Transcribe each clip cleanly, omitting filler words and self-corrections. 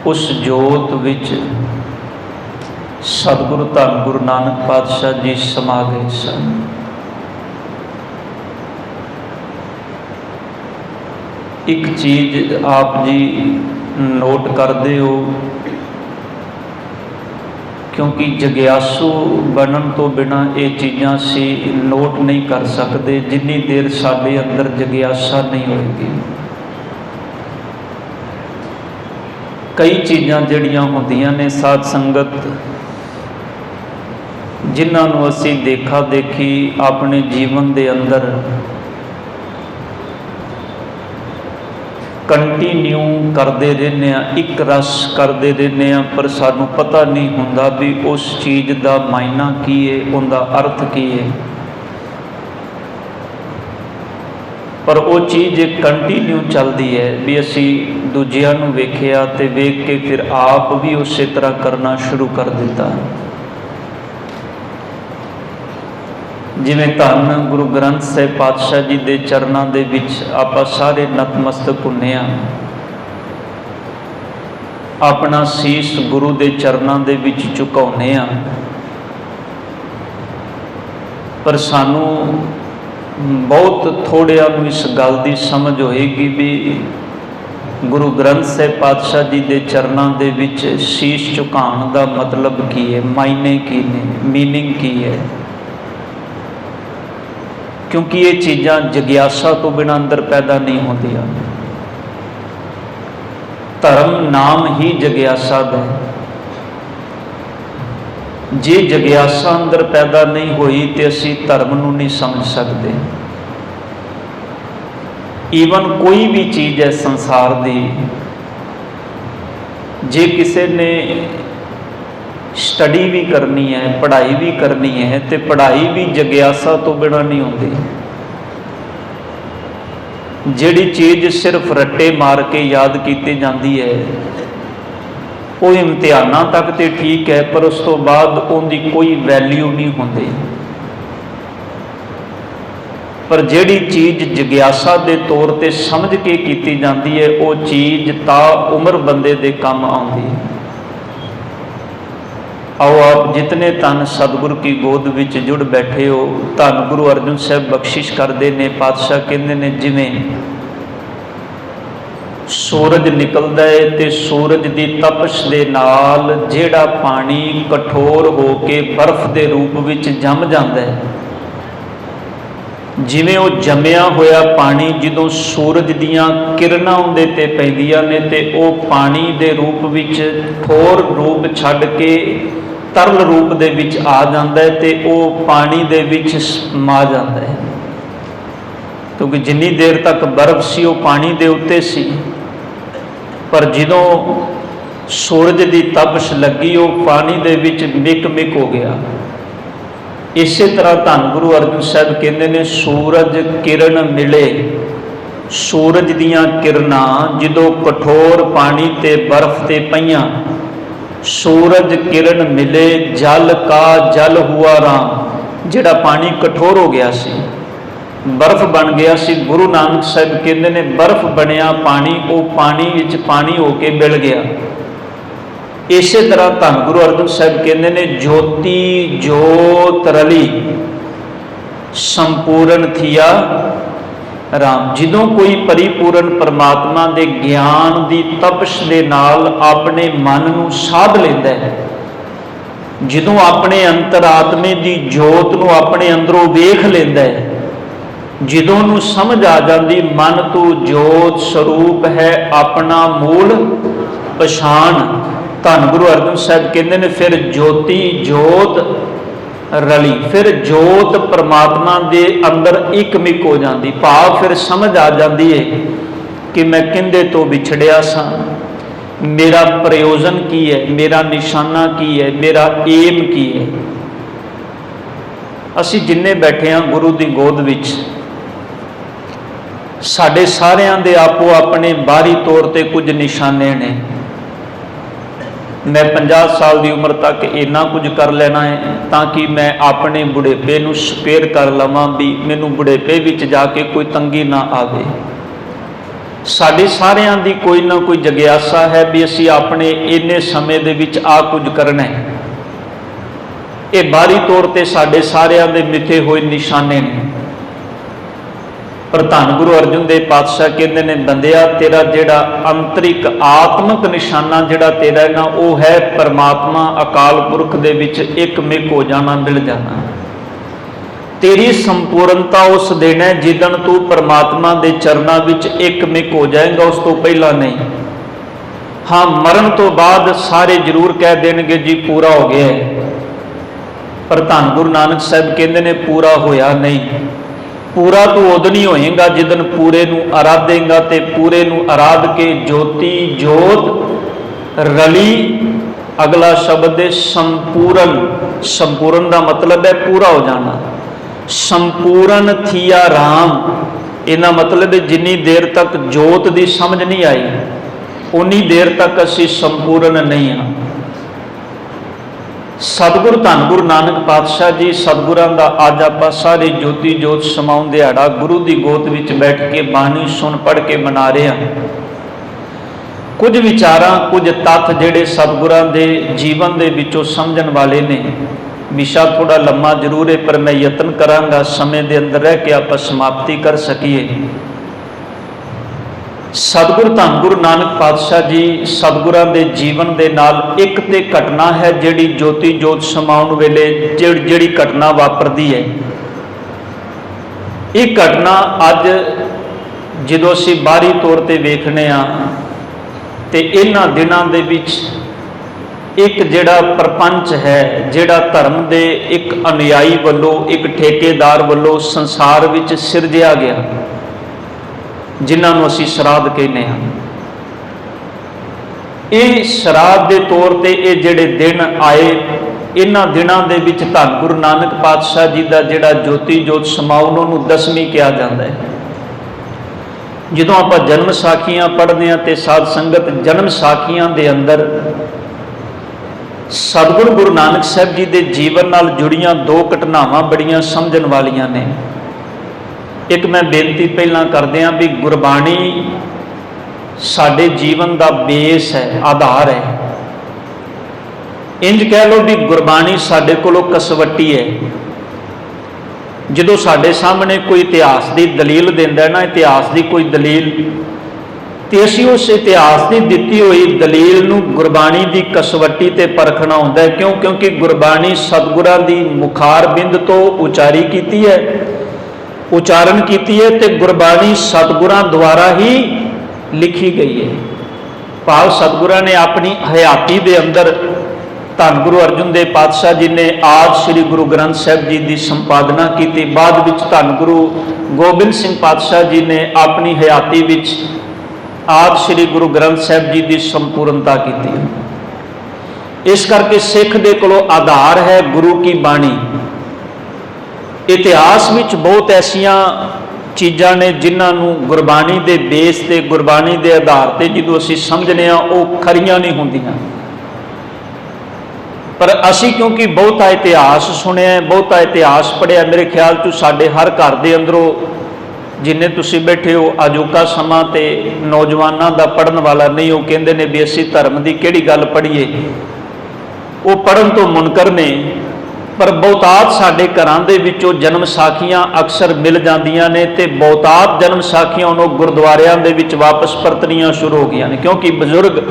उस जोत विच सतगुरु धन गुरु नानक पातशाह जी समा गए सन। एक चीज़ आप जी नोट करते हो, क्योंकि जग्यासू बनन तो बिना ये चीज़ां असी नोट नहीं कर सकते जिन्नी देर साडे अंदर जग्यासा नहीं होगी। कई चीज़ां जिहड़ियां होंदियां ने साध संगत, जिन्हां नूं असी देखा देखी अपने जीवन दे अंदर कंटीन्यू करते रहने, एक रस करते रहने, पर सानू पता नहीं हुंदा भी उस चीज़ का मायना की है, उनका अर्थ की है। पर वो चीज़ एक कंटीन्यू चलती है भी असी दूजियां नूं वेखिया ते वेख के फिर आप भी उस तरह करना शुरू कर दिता। जिवें धन गुरु ग्रंथ साहिब पातशाह जी के चरणों के विच आपां सारे नतमस्तक हुंदे हां, अपना सीस गुरु के चरणों के विच झुकाउने हां, पर सानू बहुत थोड़िया नूं इस गल की समझ होएगी भी गुरु ग्रंथ साहिब पातशाह जी के चरणों के विच शीश झुकाउण का मतलब की है, मायने की ने, मीनिंग की है। क्योंकि ये चीज़ां जग्यासा तो बिना अंदर पैदा नहीं होंदियां। धर्म नाम ही जग्यासा है। जे जग्यासा अंदर पैदा नहीं हुई तो असी धर्म नूं नहीं समझ सकते। ईवन कोई भी चीज़ है संसार दी, जे किसी ने स्टडी भी करनी है, पढ़ाई भी करनी है, तो पढ़ाई भी जग्यासा तो बिना नहीं होती। जिहड़ी चीज़ सिर्फ रट्टे मार के याद की जाती है वो इम्तिहानां तक तो ठीक है, पर उस तो बाद उनकी कोई वैल्यू नहीं होती। पर जिहड़ी चीज़ जग्यासा के तौर पर समझ के की जाती है वो चीज़ ता उम्र बंदे दे काम आउंदी है। आओ आप जितने तन सतगुरु की गोद विच जुड़ बैठे हो, धन गुरु अर्जन साहब बख्शिश करते ने, पातशाह कहते ने जिवें सूरज निकलदा है तो सूरज की तपश दे नाल जिहड़ा पानी कठोर हो के बर्फ के रूप विच जम जाता है, जिवें वो जमिया होया पानी जदों सूरज दीयां किरणां उहदे ते पैंदियां ने ते वो पानी दे रूप विच ठोर रूप छड्ड के तरल रूप दे विच आ जाता है तो वो पानी दे विच समा जाता है। क्योंकि जिन्नी देर तक बर्फ सी वो पानी दे उत्ते सी, पर जदों सूरज की तपश लगी वो पानी दे विच मिक मिक हो गया। इस तरह धन गुरु अर्जन साहब कहते हैं सूरज किरण मिले, सूरज दियां किरणां जदों कठोर पानी ते बर्फ ते पईयां, सूरज किरण मिले जल का जल हुआ राम, जिहड़ा पानी कठोर हो गया सी, बर्फ बन गया सी। गुरु नानक साहब कहते ने बर्फ बनया पानी, वो पानी विच पानी होके मिल गया। इस तरह धन गुरु अर्जन साहब कहते ने ज्योति जोत रली संपूर्ण थिया राम। जदों कोई परिपूर्ण परमात्मा के ज्ञान की तपश के नाल अपने मन नूं साध लैंदा है, जदों अपने अंतरात्मे की जोत नूं अपने अंदरों वेख लैंदा है, जदों नूं समझ आ जाती मन तू जोत स्वरूप है अपना मूल पछाण। धन गुरु अर्जन साहब कहते हैं फिर ज्योति जोत रली, फिर जोत परमात्मा के अंदर एक मिक हो जाती, भाव फिर समझ आ जाती है कि मैं किंदे तो विछड़िया सा, मेरा प्रयोजन की है, मेरा निशाना की है, मेरा एम की है। असी जिन्ने बैठे हाँ गुरु की गोद विच, साडे सारियां दे आपो अपने बाहरी तौर पर कुछ निशाने ने। मैं 50 साल की उम्र तक इन्ना कुछ कर लेना है ताकि मैं अपने बुढ़ेपे नूं स्पेयर कर लवां भी मैनूं बुढ़ेपे विच जाके कोई तंगी ना आवे। साडी सारियां दी कोई ना कोई जगियासा है भी असी अपने इन्ने समय दे विच आ कुछ करना है। ये बाहरी तौर पर साडे सारियां दे मिथे हुए निशाने ने, पर धन गुरु अर्जुन देव पातशाह कहते ने बंदिया तेरा जेड़ा अंतरिक आत्मक निशाना जेड़ा तेरा ना वो है परमात्मा अकाल पुरख दे विच एक मिक हो जाना, मिल जाना। तेरी संपूर्णता उस दिन है जिदन तू परमात्मा दे चरना विच एक मिक हो जाएगा, उस तो पहला नहीं। हाँ, मरण तो बाद सारे जरूर कह देंगे जी पूरा हो गया है, पर धन गुरु नानक साहब कहते ने पूरा होया नहीं। पूरा तो उदों ही होएगा जिदन पूरे नू आराधेगा, ते पूरे नू आराध के ज्योति जोत रली। अगला शब्द है संपूर्ण। संपूर्ण का मतलब है पूरा हो जाना। संपूर्ण थिया राम, इना मतलब है जिन्नी देर तक जोत की समझ नहीं आई उन्नी देर तक असी संपूर्ण नहीं हाँ। सतगुरु धन गुरु नानक पातशाह जी सतगुरां दा अज आपां सारे ज्योति जोत समाउण दिहाड़ा गुरु की गोद विच बैठ के बाणी सुन पढ़ के मना रहे हैं। कुछ विचारां कुछ तत्थ जिहड़े सतगुरां दे जीवन दे विचों समझण वाले ने। विशा थोड़ा लम्मा जरूर है, पर मैं यतन करांगा समय दे अंदर रह के आपां समाप्ति कर सकीए। सतगुरु धन गुरु नानक पातशाह जी सतगुरां दे जीवन दे नाल एक ते घटना है जिहड़ी ज्योति जोत समाउण वेले जिहड़ी घटना वापरदी है। ये घटना अज जदों असीं बाहरी तौर ते वेखने आ ते इन्हां दिनां दे विच एक जिहड़ा प्रपंच है, जिहड़ा धर्म दे एक अनुयायी वल्लों एक ठेकेदार वल्लों संसार विच सिरजिया गया, जिन्होंने असी श्राद्ध कहने हैं। ये श्राद्ध के तौर पर ये जिहड़े दिन आए, इन्हां दिनां दे विच धन गुरु नानक पातशाह जी का जिहड़ा ज्योति जोत समाउण उहनूं दसवीं कहा जाता है। जदों आपां जन्म साखियां पढ़दे हां ते साध संगत जन्म साखियां दे अंदर सतगुरु गुरु नानक साहब जी के जीवन नाल जुड़ियां दो घटनावां बड़ियां समझण वालियां ने। एक मैं बेनती पहला करदे हां भी गुरबाणी साडे जीवन का बेस है, आधार है। इंज कह लो भी गुरबाणी साडे कोलों कसवट्टी है। जदों साडे सामने कोई इतिहास की दलील दिंदा है ना, इतिहास की कोई दलील, तो असीं उस इतिहास की दिती हुई दलील नूं गुरबाणी की कसवट्टी ते परखना हुंदा है। क्यों? क्योंकि गुरबाणी सतगुरां दी मुखार बिंद तो उचारी कीती है, उचारण की है, तो गुरबाणी सतगुरां द्वारा ही लिखी गई है। भाव सतगुरां ने अपनी हयाती दे अंदर धन गुरु अर्जुन देव पातशाह जी ने आज श्री गुरु ग्रंथ साहब जी की संपादना की। बाद विच धन गुरु गोबिंद सिंह पातशाह जी ने अपनी हयाती विच आज श्री गुरु ग्रंथ साहब जी की संपूर्णता की। इस करके सिख दे कोलों आधार है गुरु की बाणी। इतिहास विच बहुत ऐसिया चीज़ां ने जिन्होंने गुरबाणी के बेस से गुरबाणी के आधार पर जो असीं समझने वो खरियां नहीं होंदियां। पर असी क्योंकि बहुता इतिहास सुनिया, बहुता इतिहास पढ़िया, मेरे ख्याल चो साडे हर घर के अंदरों जिन्ने तुसीं बैठे हो अजोका समा ते नौजवानों का पढ़न वाला नहीं। वो कहते हैं भी असीं धर्म की किहड़ी गल पढ़ीए, वो पढ़न तो मुनकर ने। पर बहुतात साडे घरां दे विचों जन्म साखियां अक्सर मिल जांदियां ने, ते बहुतात जन्म साखियां उन्होंने गुरुद्वारियां दे विच वापस परतनियां शुरू हो गई ने। क्योंकि बजुर्ग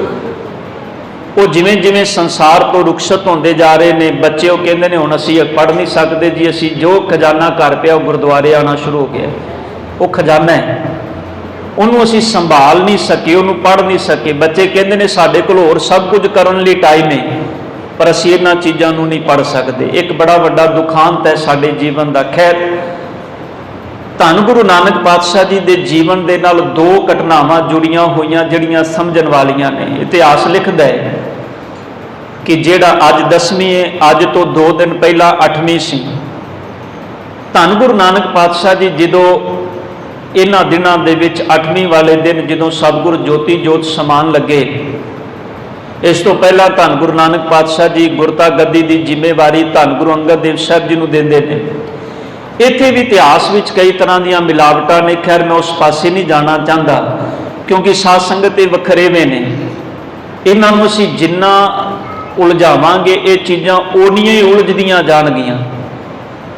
वो जिमें जिमें संसार तो रुखसत होंदे जा रहे हैं, बच्चे वो कहते हैं हुण असीं पढ़ नहीं सकते जी, असीं जो खजाना घर पिया गुरुद्वारे आना शुरू हो गया। वो खजाना है, उन्होंने असीं संभाल नहीं सके, उन्होंने पढ़ नहीं सके। बच्चे कहते हैं साडे कोल होर सब कुछ करने लई टाइम है, पर असीं इन्हां चीज़ों नूं नहीं पढ़ सकते। एक बड़ा वड्डा दुखांत है साडे जीवन का। खैर, धन गुरु नानक पातशाह जी के जीवन के नाल दो घटनावां जुड़ियां हुई जिहड़ियां समझण वालियां ने। इतिहास लिखदा है कि जिहड़ा अज 10वीं है, अज तो 2 दिन पहला 8वीं सी। धन गुरु नानक पातशाह जी जदों इन्हां दिनां दे विच 8वीं वाले दिन जदों सतगुरु ज्योति जोत समान लगे, इस तो पहला धन गुरु नानक पातशाह जी गुरता गद्दी की जिम्मेवारी धन गुरु अंगद देव साहब जी नूं देंदे ने। इत्थे भी इतिहास विच कई तरह दीयां मिलावटां ने। खैर, मैं उस पासे नहीं जाना चाहता, क्योंकि साध संगत ये वखरेवे ने, इन्हों असी जिन्ना उलझावांगे ये चीज़ां उन्नियां ही उलझदियां जाणगियां।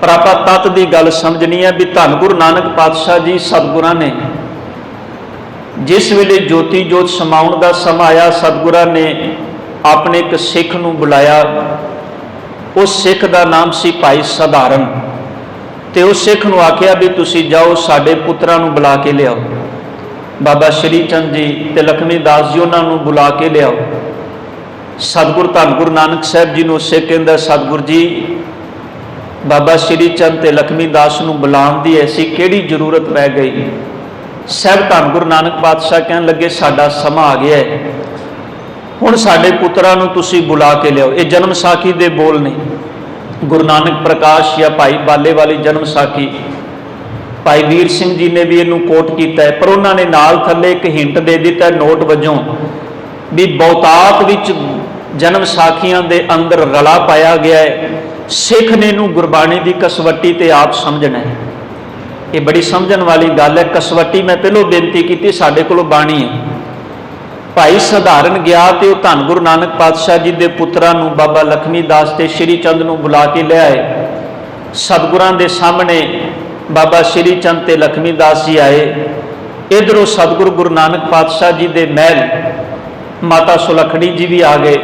पर आपां तत्त दी गल समझनी है भी धन गुरु नानक पातशाह जी सतगुरां ने जिस वेले ज्योति जोत समाउण दा समा आया, सतगुरां ने अपने एक सिख नूं बुलाया। उस सिख का नाम सी भाई सधारण। तो उस सिख नूं आख्या भी तुसी जाओ साडे पुत्रां नूं बुला के लियाओ। बाबा श्री चंद जी ते लक्ष्मी दास जी उन्होंने बुला के लियाओ। सतगुरु धन गुरु नानक साहब जी नूं सिख कहंदा सतगुरु जी बाबा श्री चंद ते लक्ष्मी दास नूं बुलाउण दी ऐसी किहड़ी जरूरत पै गई। साहब धन गुरु नानक पातशाह कहन लगे साडा समा आ गया है, हुण साडे पुत्रां नूं तुसी बुला के लियाओ। ये जन्म साखी दे बोल ने, गुरु नानक प्रकाश या भाई बाले वाली जन्म साखी भाई वीर सिंह जी ने भी इनू कोट किया है, पर उन्होंने नाल थले एक हिंट दे दिता है नोट वजों भी बहुतात विच जन्म साखियां दे अंदर रला पाया गया है। सिख ने इनू गुरबाणी की कसवट्टी ते आप समझना है। ये बड़ी समझण वाली गल है। कसवट्टी मैं पहलों बेनती की साडे कोलों बाणी है। भाई सधारण गया तो धन गुरु नानक पातशाह जी के पुत्रां नूं बाबा लक्ष्मी दास ते श्री चंद नूं बुला के लिया है। सतगुरां दे सामने बाबा श्री चंद ते लक्ष्मी दास जी आए। इधरों सतगुरु गुरु नानक पातशाह जी दे महल माता सुलखनी जी भी आ गए।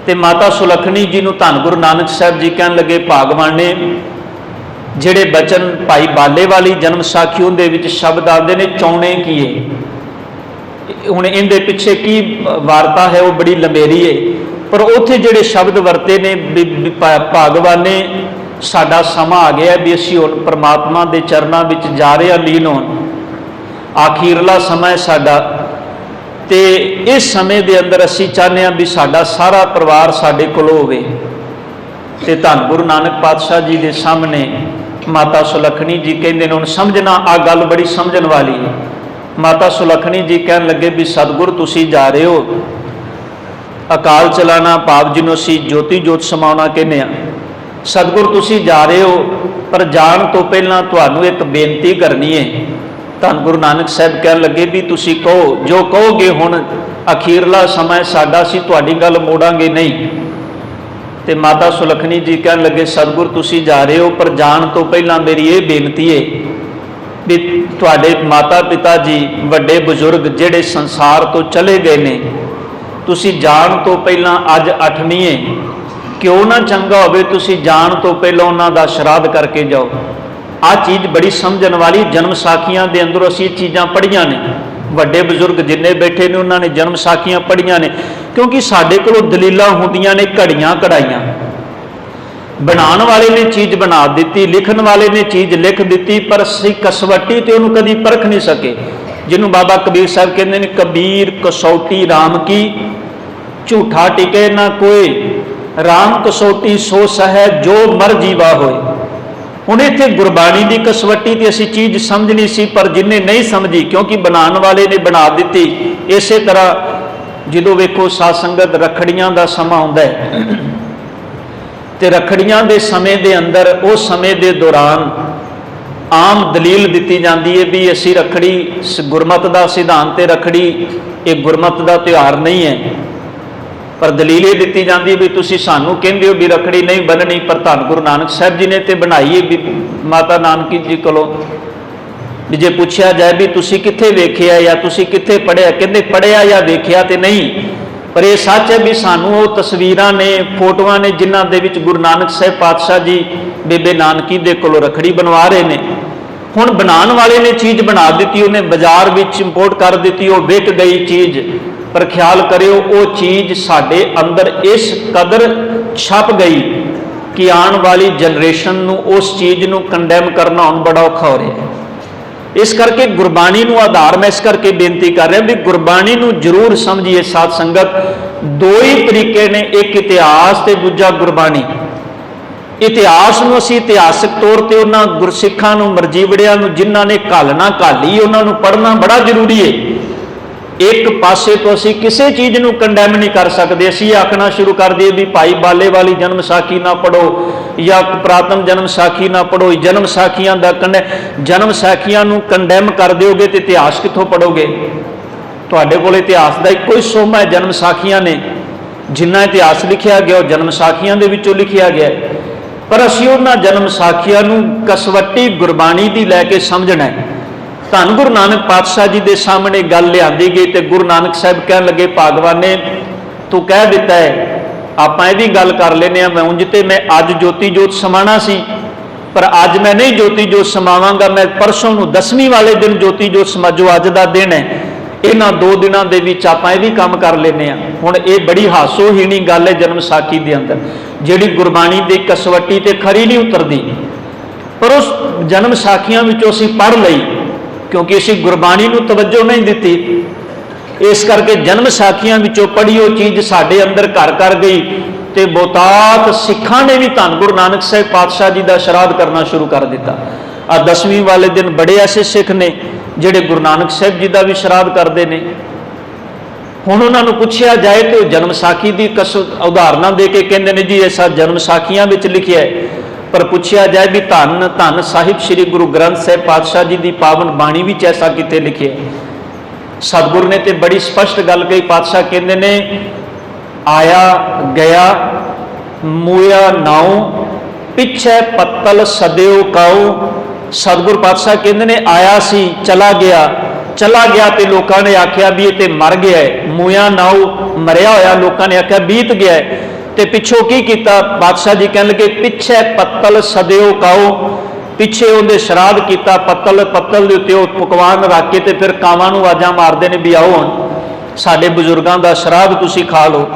तो माता सुलखनी जी नूं धन गुरु नानक साहब जी कहन लगे भागवान ने जिहड़े बचन भाई बाले वाली जन्म साखी उहदे विच शब्द आते ने चौने कीए। हुण इहदे पिछे की वार्ता है वो बड़ी लंबेरी है, पर उत्थे जिहड़े शब्द वरते ने भागवान ने साडा समा आ गया भी असीं हुण परमात्मा दे चरनां विच जा रहे हां लीन होण। आखिरला समय साडा ते इस समय दे अंदर असीं चाहते हैं भी साडा सारा परिवार साडे कोल होवे। ते धन गुरु नानक पातशाह जी के सामने माता सुलखनी जी कहते हैं हुण समझना आ गल बड़ी समझण वाली है। माता सुलखनी जी कहन लगे भी सतगुरु तुसीं जा रहे हो अकाल चलाना भाव जिन्हों असीं ज्योति जोत समाउणा कहने आ। सतगुरु तुसीं जा रहे हो पर जाण तो पहलां तुहानूं एक बेनती करनी है। धन गुरु नानक साहब कहन लगे भी तुसीं कहो जो कहोगे हुण अखीरला समय साडा असीं तुहाडी गल मोड़ांगे नहीं। ते माता सुलखनी जी कहन लगे सतगुरु तुसीं जा रहे हो पर जाण तो पहलां मेरी ये बेनती है भी तुहाडे माता पिता जी वड्डे बुजुर्ग जिहड़े संसार तो चले गए ने तुसीं जाण तो पहलां अज 8वीं है क्यों ना चंगा होवे तुसीं जाण तो पहलां उन्हां दा श्राद्ध करके जाओ। आ चीज़ बड़ी समझण वाली जन्म साखियां दे अंदरों असीं चीज़ां पढ़ियां ने। वड्डे बुजुर्ग जिन्ने बैठे ने उन्होंने जन्म साखियां पढ़ियां ने क्योंकि साडे कोलों दलीलां हुंदियां ने घड़ियां कढ़ाइयां। बनाने वाले ने चीज़ बना दी, लिखण वाले ने चीज़ लिख दी, पर असीं कसवट्टी ते उहनूं कदी परख नहीं सके। जिन्हों बाबा कबीर साहब कहते हैं कबीर कसौटी राम की झूठा टिके ना कोई, राम कसौटी सो सह जो मर जीवा होए। हुण इत्थे गुरबाणी की कसवट्टी ते असीं चीज़ समझनी सी पर जिन्हें नहीं समझी क्योंकि बनाने वाले ने बना दी। इस तरह जो वेखो साध संगत रखड़ियां का समा आउंदा है ते रखड़ियां दे समय दे अंदर उस समय दे दौरान आम दलील दी जाती है भी असी रखड़ी गुरमत का सिद्धांत है, रखड़ी एक गुरमत का त्यौहार नहीं है। पर दलील ये दी जाती है भी तुसीं सानू कहंदे हो भी रखड़ी नहीं बन्ननी पर धन गुरु नानक साहब जी ने तो बनाई है भी माता नानकी जी कोलों भी जे पूछा जाए भी तुसीं कित्थे वेखिया या तुसीं कित्थे पढ़िया कहंदे पढ़िया या वेखिया तो नहीं। पर यह सच है भी सानू वो तस्वीरां ने फोटोआं ने जिन्हां दे विच गुरु नानक साहब पातशाह जी बेबे नानकी दे कोलों रखड़ी बनवा रहे ने। हुण बनाने वाले ने चीज़ बना दी, उन्हें बाजार विच इंपोर्ट कर दी, वो विक गई चीज़। पर ख्याल करियो वो चीज़ साडे अंदर इस कदर छप गई कि आने वाली जनरेशन नूं उस चीज़ नूं कंडैम करना हुण बड़ा औखा हो रहा है। इस करके गुरबाणी नूं आधार मैं इस करके बेनती कर रहा भी गुरबाणी नूं जरूर समझिए। साध संगत दो ही तरीके ने, एक इतिहास ते दूजा गुरबाणी। इतिहास नूं असीं इतिहासक तौर पर उन्होंने गुरसिखां नूं मरजीवड़ियां नूं जिन्हां ने घालना घाली उन्होंने पढ़ना बड़ा जरूरी है। एक पासे तो असी किसी चीज़ नूं कंडैम नहीं कर सकते। असी आखना शुरू कर दिए भी भाई बाले वाली जन्म साखी ना पढ़ो या पुरातन जन्म साखी ना पढ़ो। जन्म साखियां दा जन्म साखियां नूं कंडैम कर दोगे तो इतिहास कित्थों पढ़ोगे। ਤੁਹਾਡੇ ਕੋਲ ਇਤਿਹਾਸ ਦਾ ਇੱਕੋ ਹੀ ਸੋਮਾ ਹੈ ਜਨਮ ਸਾਖੀਆਂ ਨੇ। ਜਿੰਨਾ ਇਤਿਹਾਸ ਲਿਖਿਆ ਗਿਆ ਉਹ ਜਨਮ ਸਾਖੀਆਂ ਦੇ ਵਿੱਚੋਂ ਲਿਖਿਆ ਗਿਆ ਹੈ। ਪਰ ਅਸੀਂ ਉਹਨਾਂ ਜਨਮ ਸਾਖੀਆਂ ਨੂੰ ਕਸਵੱਟੀ ਗੁਰਬਾਣੀ ਦੀ ਲੈ ਕੇ ਸਮਝਣਾ ਹੈ। ਧੰਨ ਗੁਰੂ ਨਾਨਕ ਪਾਤਸ਼ਾਹ ਜੀ ਦੇ ਸਾਹਮਣੇ ਗੱਲ ਲਿਆਂਦੀ ਗਈ ਤੇ ਗੁਰੂ ਨਾਨਕ ਸਾਹਿਬ ਕਹਿਣ ਲੱਗੇ, ਭਾਗਵਾਨ ਨੇ ਤੂੰ ਕਹਿ ਦਿੱਤਾ ਹੈ, ਆਪਾਂ ਇਹਦੀ ਗੱਲ ਕਰ ਲੈਂਦੇ ਹਾਂ। ਮੈਂ ਉਂਝ ਤੇ ਮੈਂ ਅੱਜ ਜੋਤੀ ਜੋਤ ਸਮਾਣਾ ਸੀ, ਪਰ ਅੱਜ ਮੈਂ ਨਹੀਂ ਜੋਤੀ ਜੋਤ ਸਮਾਵਾਂਗਾ। ਮੈਂ ਪਰਸੋਂ ਨੂੰ 10ਵੀਂ ਵਾਲੇ ਦਿਨ ਜੋਤੀ ਜੋਤ ਸਮਾਜੋ, ਅੱਜ ਦਾ ਦਿਨ ਹੈ। ਇਹਨਾਂ 2 ਦਿਨਾਂ ਦੇ ਵਿੱਚ ਆਪਾਂ ਇਹ ਵੀ ਕੰਮ ਕਰ ਲੈਂਦੇ ਹਾਂ। ਹੁਣ ਇਹ ਬੜੀ ਹਾਸੋਹੀਣੀ ਗੱਲ ਹੈ ਜਨਮ ਸਾਖੀ ਦੇ ਅੰਦਰ, ਜਿਹੜੀ ਗੁਰਬਾਣੀ ਦੀ ਕਸਵੱਟੀ ਤੇ ਖਰੀ ਨਹੀਂ ਉਤਰਦੀ। ਪਰ ਉਸ ਜਨਮ ਸਾਖੀਆਂ ਵਿੱਚੋਂ ਅਸੀਂ ਪੜ੍ਹ ਲਈ, ਕਿਉਂਕਿ ਅਸੀਂ ਗੁਰਬਾਣੀ ਨੂੰ ਤਵੱਜੋ ਨਹੀਂ ਦਿੱਤੀ। ਇਸ ਕਰਕੇ ਜਨਮ ਸਾਖੀਆਂ ਵਿੱਚੋਂ ਪੜ੍ਹੀ ਉਹ ਚੀਜ਼ ਸਾਡੇ ਅੰਦਰ ਘਰ ਕਰ ਗਈ ਤੇ ਬਹੁਤਾਤ ਸਿੱਖਾਂ ਨੇ ਵੀ ਧੰਨ ਗੁਰੂ ਨਾਨਕ ਸਾਹਿਬ ਪਾਤਸ਼ਾਹ ਜੀ ਦਾ ਸ਼ਰਾਧ ਕਰਨਾ ਸ਼ੁਰੂ ਕਰ ਦਿੱਤਾ। ਆ 10ਵੀਂ ਵਾਲੇ ਦਿਨ ਬੜੇ ਐਸੇ ਸਿੱਖ ਨੇ ਜਿਹੜੇ ਗੁਰੂ ਨਾਨਕ ਸਾਹਿਬ ਜੀ ਦਾ ਵੀ ਸ਼ਰਾਧ ਕਰਦੇ ਨੇ। ਹੁਣ ਉਹਨਾਂ ਨੂੰ ਪੁੱਛਿਆ ਜਾਏ ਤੇ ਉਹ ਜਨਮ ਸਾਖੀ ਦੀ ਉਦਾਹਰਨਾਂ ਦੇ ਕੇ ਕਹਿੰਦੇ ਨੇ ਜੀ ਇਹ ਸਭ ਜਨਮ ਸਾਖੀਆਂ ਵਿੱਚ ਲਿਖਿਆ ਹੈ। ਪਰ ਪੁੱਛਿਆ ਜਾਏ ਵੀ ਧੰਨ ਧੰਨ ਸਾਹਿਬ ਸ੍ਰੀ ਗੁਰੂ ਗ੍ਰੰਥ ਸਾਹਿਬ ਪਾਤਸ਼ਾਹ ਜੀ ਦੀ ਪਾਵਨ ਬਾਣੀ ਵਿੱਚ ਐਸਾ ਕਿਤੇ ਲਿਖਿਆ ਹੈ? ਸਤਿਗੁਰ ਨੇ ਤੇ ਬੜੀ ਸਪਸ਼ਟ ਗੱਲ ਕਹੀ। ਪਾਤਸ਼ਾਹ ਕਹਿੰਦੇ ਨੇ, ਆਇਆ ਗਿਆ ਮੂਇਆ ਨਾਉ, ਪਿੱਛੇ ਪੱਤਲ ਸਦਿਓ ਕਾਉ। ਸਤਿਗੁਰ ਪਾਤਸ਼ਾਹ ਕਹਿੰਦੇ ਨੇ, ਆਇਆ ਸੀ ਚਲਾ ਗਿਆ ਤੇ ਲੋਕਾਂ ਨੇ ਆਖਿਆ ਵੀ ਇਹ ਤੇ ਮਰ ਗਿਆ ਹੈ। ਮੂਇਆ ਨਾਉ ਮਰਿਆ ਹੋਇਆ, ਲੋਕਾਂ ਨੇ ਆਖਿਆ ਬੀਤ ਗਿਆ ਹੈ। ਤੇ ਪਿੱਛੋਂ ਕੀ ਕੀਤਾ? ਬਾਦਸ਼ਾਹ ਜੀ ਕਹਿਣ ਲੱਗੇ, ਪਿੱਛੇ ਪੱਤਲ ਸਦਿਓ ਕਾਉ, ਪਿੱਛੇ ਉਹਦੇ ਸ਼ਰਾਧ ਕੀਤਾ। ਪੱਤਲ ਦੇ ਉੱਤੇ ਉਹ ਪਕਵਾਨ ਰੱਖ ਕੇ ਤੇ ਫਿਰ ਕਾਵਾਂ ਨੂੰ ਆਵਾਜ਼ਾਂ ਮਾਰਦੇ ਨੇ ਵੀ ਆਓ ਹੁਣ ਸਾਡੇ ਬਜ਼ੁਰਗਾਂ ਦਾ ਸ਼ਰਾਧ ਤੁਸੀਂ ਖਾ ਲਓ।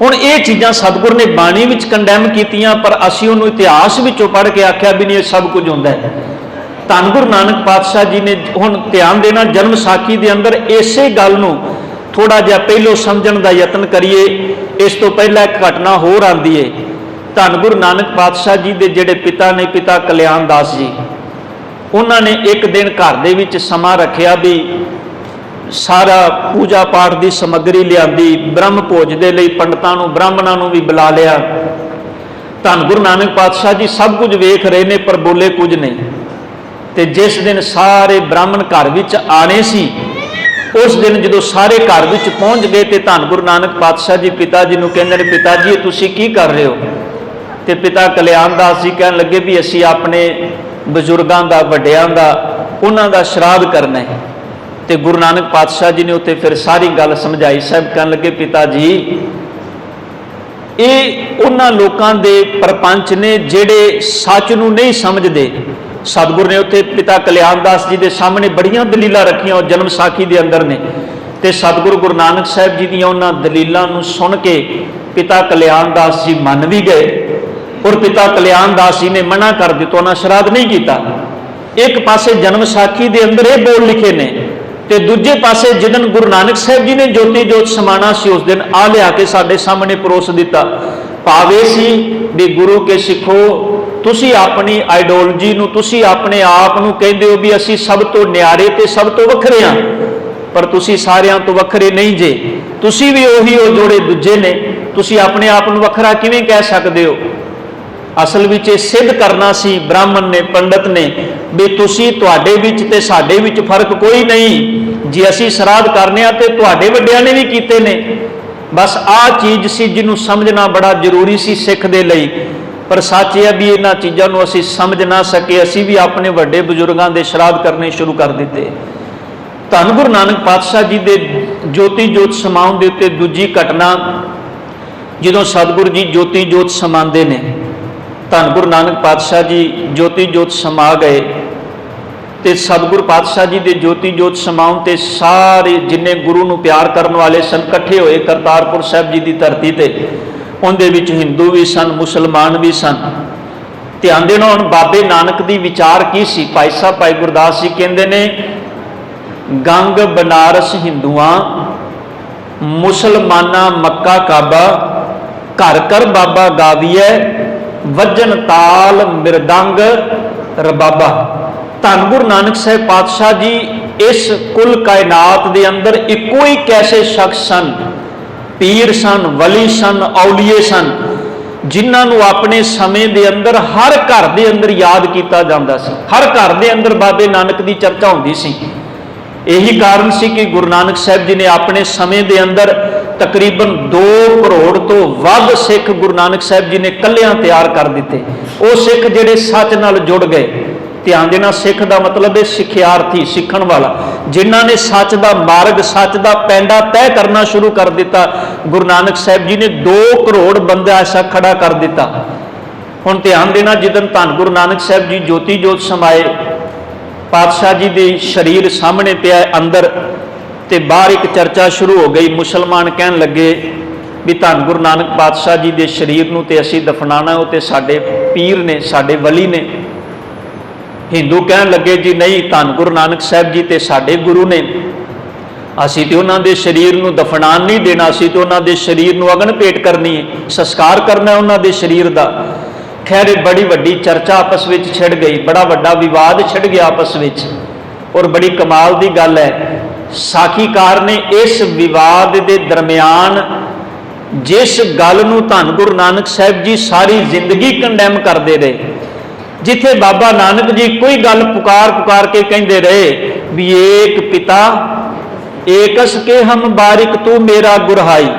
ਹੁਣ ਇਹ ਚੀਜ਼ਾਂ ਸਤਿਗੁਰ ਨੇ ਬਾਣੀ ਵਿੱਚ ਕੰਡੈਮ ਕੀਤੀਆਂ, ਪਰ ਅਸੀਂ ਉਹਨੂੰ ਇਤਿਹਾਸ ਵਿੱਚੋਂ ਪੜ੍ਹ ਕੇ ਆਖਿਆ ਵੀ ਨਹੀਂ ਇਹ ਸਭ ਕੁਝ ਹੁੰਦਾ ਹੈ। ਧੰਨ ਗੁਰੂ ਨਾਨਕ ਪਾਤਸ਼ਾਹ ਜੀ ਨੇ ਹੁਣ ਧਿਆਨ ਦੇਣਾ ਜਨਮ ਸਾਖੀ ਦੇ ਅੰਦਰ ਇਸੇ ਗੱਲ ਨੂੰ ਥੋੜਾ ਜਿਹਾ ਪਹਿਲੋਂ ਸਮਝਣ ਦਾ ਯਤਨ ਕਰੀਏ। ਇਸ ਤੋਂ ਪਹਿਲਾਂ ਇੱਕ ਘਟਨਾ ਹੋਰ ਆਉਂਦੀ ਹੈ। ਧੰਨ ਗੁਰੂ ਨਾਨਕ ਪਾਤਸ਼ਾਹ ਜੀ ਦੇ ਜਿਹੜੇ ਪਿਤਾ ਨੇ, ਪਿਤਾ ਕਲਿਆਣ ਦਾਸ ਜੀ, ਉਹਨਾਂ ਨੇ ਇੱਕ ਦਿਨ ਘਰ ਦੇ ਵਿੱਚ ਸਮਾਂ ਰੱਖਿਆ ਵੀ ਸਾਰਾ ਪੂਜਾ ਪਾਠ ਦੀ ਸਮੱਗਰੀ ਲਿਆਂਦੀ, ਬ੍ਰਹਮ ਭੋਜ ਦੇ ਲਈ ਪੰਡਤਾਂ ਨੂੰ ਬ੍ਰਾਹਮਣਾਂ ਨੂੰ ਵੀ ਬੁਲਾ ਲਿਆ। ਧੰਨ ਗੁਰੂ ਨਾਨਕ ਪਾਤਸ਼ਾਹ ਜੀ ਸਭ ਕੁਝ ਵੇਖ ਰਹੇ ਨੇ ਪਰ ਬੋਲੇ ਕੁਝ ਨਹੀਂ। ਤੇ ਜਿਸ ਦਿਨ ਸਾਰੇ ਬ੍ਰਾਹਮਣ ਘਰ ਵਿੱਚ ਆਣੇ ਸੀ, ਉਸ ਦਿਨ ਜਦੋਂ ਸਾਰੇ ਘਰ ਵਿੱਚ ਪਹੁੰਚ ਗਏ ਤੇ ਧੰਨ ਗੁਰੂ ਨਾਨਕ ਪਾਤਸ਼ਾਹ ਜੀ ਪਿਤਾ ਜੀ ਨੂੰ ਕਹਿੰਦੇ ਨੇ, ਪਿਤਾ ਜੀ ਤੁਸੀਂ ਕੀ ਕਰ ਰਹੇ ਹੋ? ਤੇ ਪਿਤਾ ਕਲਿਆਣ ਦਾਸ ਜੀ ਕਹਿਣ ਲੱਗੇ ਵੀ ਅਸੀਂ ਆਪਣੇ ਬਜ਼ੁਰਗਾਂ ਦਾ, ਵੱਡਿਆਂ ਦਾ, ਉਹਨਾਂ ਦਾ ਸ਼ਰਾਧ ਕਰਨਾ ਹੈ। ਤੇ ਗੁਰੂ ਨਾਨਕ ਪਾਤਸ਼ਾਹ ਜੀ ਨੇ ਉੱਥੇ ਫਿਰ ਸਾਰੀ ਗੱਲ ਸਮਝਾਈ। ਸਾਹਿਬ ਕਹਿਣ ਲੱਗੇ, ਪਿਤਾ ਜੀ ਇਹ ਉਹਨਾਂ ਲੋਕਾਂ ਦੇ ਪ੍ਰਪੰਚ ਨੇ ਜਿਹੜੇ ਸੱਚ ਨੂੰ ਨਹੀਂ ਸਮਝਦੇ। ਸਤਿਗੁਰ ਨੇ ਉੱਥੇ ਪਿਤਾ ਕਲਿਆਣ ਦਾਸ ਜੀ ਦੇ ਸਾਹਮਣੇ ਬੜੀਆਂ ਦਲੀਲਾਂ ਰੱਖੀਆਂ, ਉਹ ਜਨਮ ਸਾਖੀ ਦੇ ਅੰਦਰ ਨੇ। ਤੇ ਸਤਿਗੁਰੂ ਗੁਰੂ ਨਾਨਕ ਸਾਹਿਬ ਜੀ ਦੀਆਂ ਉਹਨਾਂ ਦਲੀਲਾਂ ਨੂੰ ਸੁਣ ਕੇ ਪਿਤਾ ਕਲਿਆਣ ਦਾਸ ਜੀ ਮੰਨ ਵੀ ਗਏ, ਔਰ ਪਿਤਾ ਕਲਿਆਣ ਦਾਸ ਜੀ ਨੇ ਮਨਾ ਕਰ ਦਿੱਤਾ, ਉਹਨਾਂ ਸ਼ਰਾਧ ਨਹੀਂ ਕੀਤਾ। ਇੱਕ ਪਾਸੇ ਜਨਮ ਸਾਖੀ ਦੇ ਅੰਦਰ ਇਹ ਬੋਲ ਲਿਖੇ ਨੇ ਤੇ ਦੂਜੇ ਪਾਸੇ ਜਿਦਨ ਗੁਰੂ ਨਾਨਕ ਸਾਹਿਬ ਜੀ ਨੇ ਜੋਤੀ ਜੋਤ ਸਮਾਣਾ ਸੀ ਉਸ ਦਿਨ ਆ ਲਿਆ ਕੇ ਸਾਡੇ ਸਾਹਮਣੇ ਪਰੋਸ ਦਿੱਤਾ। ਭਾਵੇਂ ਸੀ ਵੀ ਗੁਰੂ ਕੇ ਸਿੱਖੋ, ਤੁਸੀਂ ਆਪਣੀ ਆਈਡੀਓਲੋਜੀ ਨੂੰ, ਤੁਸੀਂ ਆਪਣੇ ਆਪ ਨੂੰ ਕਹਿੰਦੇ ਹੋ ਵੀ ਅਸੀਂ ਸਭ ਤੋਂ ਨਿਆਰੇ ਤੇ ਸਭ ਤੋਂ ਵੱਖਰੇ ਹਾਂ, ਪਰ ਤੁਸੀਂ ਸਾਰਿਆਂ ਤੋਂ ਵੱਖਰੇ ਨਹੀਂ ਜੇ। ਤੁਸੀਂ ਵੀ ਉਹੀ ਹੋ ਜਿਹੜੇ ਦੂਜੇ ਨੇ, ਤੁਸੀਂ ਆਪਣੇ ਆਪ ਨੂੰ ਵੱਖਰਾ ਕਿਵੇਂ ਕਹਿ ਸਕਦੇ ਹੋ? ਅਸਲ ਵਿੱਚ ਇਹ ਸਿੱਧ ਕਰਨਾ ਸੀ ਬ੍ਰਾਹਮਣ ਨੇ, ਪੰਡਤ ਨੇ, ਵੀ ਤੁਸੀਂ, ਤੁਹਾਡੇ ਵਿੱਚ ਤੇ ਸਾਡੇ ਵਿੱਚ ਫਰਕ ਕੋਈ ਨਹੀਂ। ਜੇ ਅਸੀਂ ਸ਼ਰਾਧ ਕਰਨੇ ਆ ਤੇ ਤੁਹਾਡੇ ਵੱਡਿਆਂ ਨੇ ਵੀ ਕੀਤੇ ਨੇ। ਬਸ ਆਹ ਚੀਜ਼ ਸੀ ਜਿਹਨੂੰ ਸਮਝਣਾ ਬੜਾ ਜ਼ਰੂਰੀ ਸੀ ਸਿੱਖ ਦੇ ਲਈ। ਪਰ ਸੱਚ ਇਹ ਹੈ ਵੀ ਇਹਨਾਂ ਚੀਜ਼ਾਂ ਨੂੰ ਅਸੀਂ ਸਮਝ ਨਾ ਸਕੇ, ਅਸੀਂ ਵੀ ਆਪਣੇ ਵੱਡੇ ਬਜ਼ੁਰਗਾਂ ਦੇ ਸ਼ਰਾਧ ਕਰਨੇ ਸ਼ੁਰੂ ਕਰ ਦਿੱਤੇ। ਧੰਨ ਗੁਰੂ ਨਾਨਕ ਪਾਤਸ਼ਾਹ ਜੀ ਦੇ ਜੋਤੀ ਜੋਤ ਸਮਾਉਣ ਦੇ ਉੱਤੇ ਦੂਜੀ ਘਟਨਾ, ਜਦੋਂ ਸਤਿਗੁਰੂ ਜੀ ਜੋਤੀ ਜੋਤ ਸਮਾਉਂਦੇ ਨੇ, ਧੰਨ ਗੁਰੂ ਨਾਨਕ ਪਾਤਸ਼ਾਹ ਜੀ ਜੋਤੀ ਜੋਤ ਸਮਾ ਗਏ ਤੇ ਸਤਿਗੁਰੂ ਪਾਤਸ਼ਾਹ ਜੀ ਦੇ ਜੋਤੀ ਜੋਤ ਸਮਾਉਣ ਤੇ ਸਾਰੇ ਜਿੰਨੇ ਗੁਰੂ ਨੂੰ ਪਿਆਰ ਕਰਨ ਵਾਲੇ ਸਨ ਇਕੱਠੇ ਹੋਏ ਕਰਤਾਰਪੁਰ ਸਾਹਿਬ ਜੀ ਦੀ ਧਰਤੀ ਤੇ। ਉਹਦੇ ਵਿੱਚ ਹਿੰਦੂ ਵੀ ਸਨ, ਮੁਸਲਮਾਨ ਵੀ ਸਨ। ਧਿਆਨ ਦੇਣਾ, ਹੁਣ ਬਾਬੇ ਨਾਨਕ ਦੀ ਵਿਚਾਰ ਕੀ ਸੀ? ਭਾਈ ਸਾਹਿਬ ਭਾਈ ਗੁਰਦਾਸ ਜੀ ਕਹਿੰਦੇ ਨੇ, ਗੰਗ ਬਨਾਰਸ ਹਿੰਦੂਆਂ, ਮੁਸਲਮਾਨਾਂ ਮੱਕਾ ਕਾਬਾ, ਘਰ ਘਰ ਬਾਬਾ ਗਾਵੀਐ, ਵੱਜਣ ਤਾਲ ਮਿਰਦੰਗ ਰਬਾਬਾ। ਧੰਨ ਗੁਰੂ ਨਾਨਕ ਸਾਹਿਬ ਪਾਤਸ਼ਾਹ ਜੀ ਇਸ ਕੁੱਲ ਕਾਇਨਾਤ ਦੇ ਅੰਦਰ ਇੱਕੋ ਹੀ ਕੈਸੇ ਸ਼ਖਸ ਸਨ, ਪੀਰ ਸਨ, ਵਲੀ ਸਨ, ਔਲੀਏ ਸਨ, ਜਿਨ੍ਹਾਂ ਨੂੰ ਆਪਣੇ ਸਮੇਂ ਦੇ ਅੰਦਰ ਹਰ ਘਰ ਦੇ ਅੰਦਰ ਯਾਦ ਕੀਤਾ ਜਾਂਦਾ ਸੀ। ਹਰ ਘਰ ਦੇ ਅੰਦਰ ਬਾਬੇ ਨਾਨਕ ਦੀ ਚਰਚਾ ਹੁੰਦੀ ਸੀ। यही कारण सी कि गुरु नानक साहब जी ने अपने समय के अंदर तकरीबन 2 करोड़ तो वध सिख गुरु नानक साहब जी ने कलियां तैयार कर दिते। वो सिख जिहड़े सच नाल जुड़ गए। ध्यान देना, सिख का मतलब है सिखियार्थी, सीखण वाला, जिन्हों ने सच का मार्ग, सच का पैंडा तय करना शुरू कर दिता। गुरु नानक साहब जी ने 2 करोड़ बंदा ऐसा खड़ा कर दिता। हुण ध्यान देना, जिदन धन गुरु नानक साहब जी ज्योति जोत समाए, पातशाह जी के शरीर सामने पिया अंदर, ते बाहर एक चर्चा शुरू हो गई। मुसलमान कहन लगे भी धन गुरु नानक पातशाह जी के शरीर नूं ते असीं दफनाना, वो ते साडे पीर ने, साडे वली ने। हिंदू कहन लगे जी नहीं, धन गुरु नानक साहब जी ते साडे गुरु ने, असीं ते उन्हां दे शरीर नूं दफनान नहीं देना, असीं ते उन्हां दे शरीर नूं अगन भेंट करनी है, संस्कार करना है उन्हां दे शरीर दा। खैर बड़ी वड्डी चर्चा आपस में छिड़ गई, बड़ा वड्डा विवाद छिड़ गया आपस में। और बड़ी कमाल की गल है, साखीकार ने इस विवाद के दरम्यान जिस गल नूं धन गुरु नानक साहब जी सारी जिंदगी कंडैम करते रहे, जिथे बाबा नानक जी कोई गल पुकार पुकार के कहते रहे भी एक पिता एकस के हम बारिक तू मेरा गुरहाई,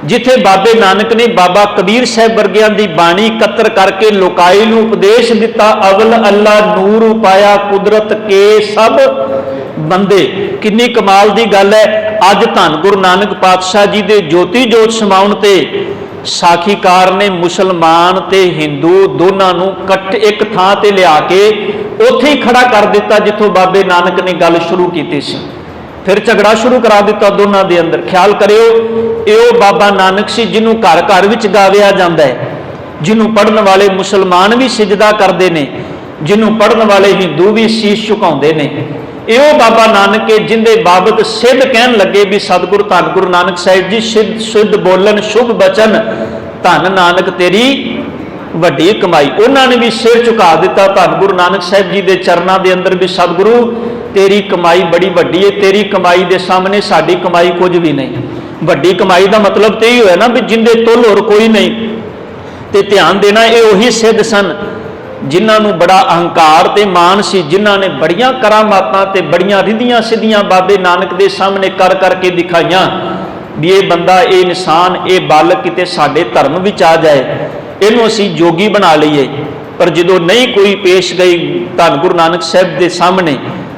जिथे बाबे नानक ने बाबा कबीर साहब वर्गियां दी बाणी इकत्र करके लोकाई नूं उपदेश दिता, अवल अल्लाह नूर उपाया कुदरत के सब बंदे। कितनी कमाल दी गल है। अज धन गुरु नानक पातशाह जी दे ज्योति जोत समाउण ते साखीकार ने मुसलमान ते हिंदू दोनों नूं एक थां ते लिया के उत्थे ही खड़ा कर दिता जिथों बाबे नानक ने गल शुरू की सी। फिर झगड़ा शुरू करा दिता दोनों के अंदर। ख्याल करियो, यो बाबा नानक सी जिन्हों घर घर विच गाविया जाता है, जिन्हों पढ़न वाले मुसलमान भी सिजदा करते हैं, जिन्हों पढ़न वाले हिंदू भी शीश झुकाते हैं। यो बाबा नानक के जिंदे बाबत सिद्ध कहन लगे भी सतगुरु धन गुरु नानक साहिब जी सिद्ध शुद्ध बोलन शुभ बचन, धन नानक तेरी वड्डी कमाई। उन्होंने भी सिर झुका दिता धन गुरु नानक साहिब जी के चरणों के अंदर भी सतगुरु तेरी कमाई बड़ी वड्डी है, तेरी कमाई के सामने साड़ी कमाई कुछ भी नहीं। वड्डी कमाई का मतलब तो यही होया ना भी जिंदे तुल होर कोई नहीं। तो ध्यान देना, ये उही सिद्ध सन जिन्होंने बड़ा अहंकार ते मान सी, जिन्होंने बड़ियां करामातां ते बड़ियां रिधियां सिद्धियां बाबे नानक के सामने कर करके दिखाइयां भी ये बंदा, ये इंसान, ये बालक किते साडे धर्म विच आ जाए, इनू असीं जोगी बना लीए। पर जो नहीं कोई पेश गई धन गुरु नानक साहब के सामने,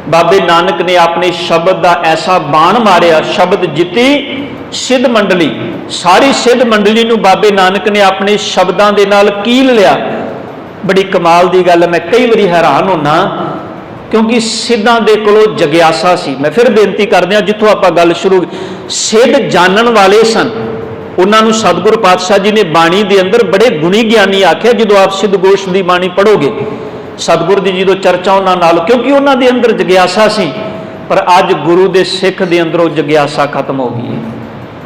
बाबे नानक ने अपने शब्द का ऐसा बाण मारिया, शब्द जिती सिद्ध मंडली, सारी सिद्ध मंडली नूं बाबे नानक ने अपने शब्दों के नाल कील लिया। बड़ी कमाल की गल, मैं कई बारी हैरान होना क्योंकि सिद्धां दे कोलों जग्यासा सी। मैं फिर बेनती करदे हां जिथों आपां गल शुरू, सिद्ध जानन वाले सन, उन्होंने सतगुरु पातशाह जी ने बाणी के अंदर बड़े गुणी ज्ञानी आख्या। जो आप सिद्ध गोश की बाणी पढ़ोगे, सतगुरु की जो चर्चा उन्होंने, क्योंकि उन्होंने अंदर जग्यासा सी, पर अज गुरु के सिख के अंदर वो जग्यासा खत्म हो गई है।